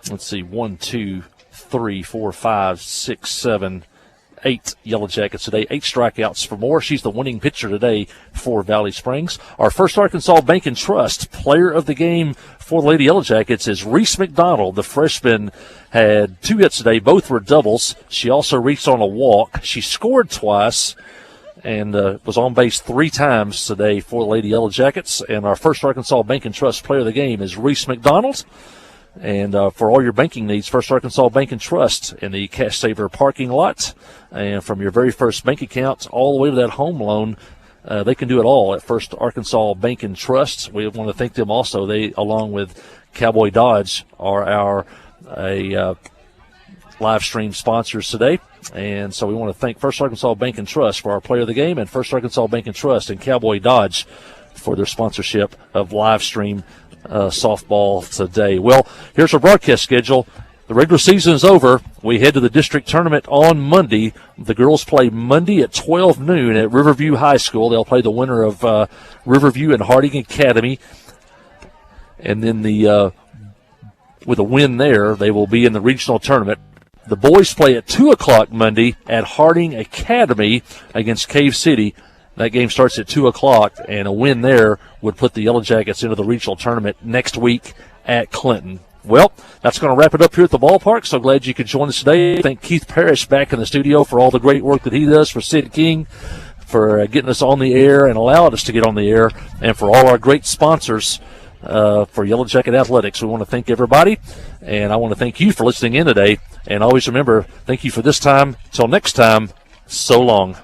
let's see, 1, 2, 3, 4, 5, 6, 7, 8 Yellow Jackets today, 8 strikeouts for Moore. She's the winning pitcher today for Valley Springs. Our First Arkansas Bank and Trust player of the game for the Lady Yellow Jackets is Reese McDonald. The freshman had 2 hits today. Both were doubles. She also reached on a walk. She scored twice and was on base 3 times today for the Lady Yellow Jackets. And our First Arkansas Bank and Trust player of the game is Reese McDonald. And for all your banking needs, First Arkansas Bank and Trust in the Cash Saver parking lot. And from your very first bank account all the way to that home loan, they can do it all at First Arkansas Bank and Trust. We want to thank them also. They, along with Cowboy Dodge, are our live stream sponsors today. And so we want to thank First Arkansas Bank and Trust for our player of the game, and First Arkansas Bank and Trust and Cowboy Dodge for their sponsorship of live stream softball today. Well, here's our broadcast schedule. The regular season is over. We head to the district tournament on Monday. The girls play Monday at 12 noon at Riverview High School. They'll play the winner of Riverview and Harding Academy. And then with a win there, they will be in the regional tournament. The boys play at 2 o'clock Monday at Harding Academy against Cave City. That game starts at 2 o'clock, and a win there would put the Yellow Jackets into the regional tournament next week at Clinton. Well, that's going to wrap it up here at the ballpark. So glad you could join us today. Thank Keith Parrish back in the studio for all the great work that he does, for Sid King for getting us on the air and allowing us to get on the air, and for all our great sponsors for Yellow Jacket Athletics. We want to thank everybody, and I want to thank you for listening in today. And always remember, thank you for this time. Till next time, so long.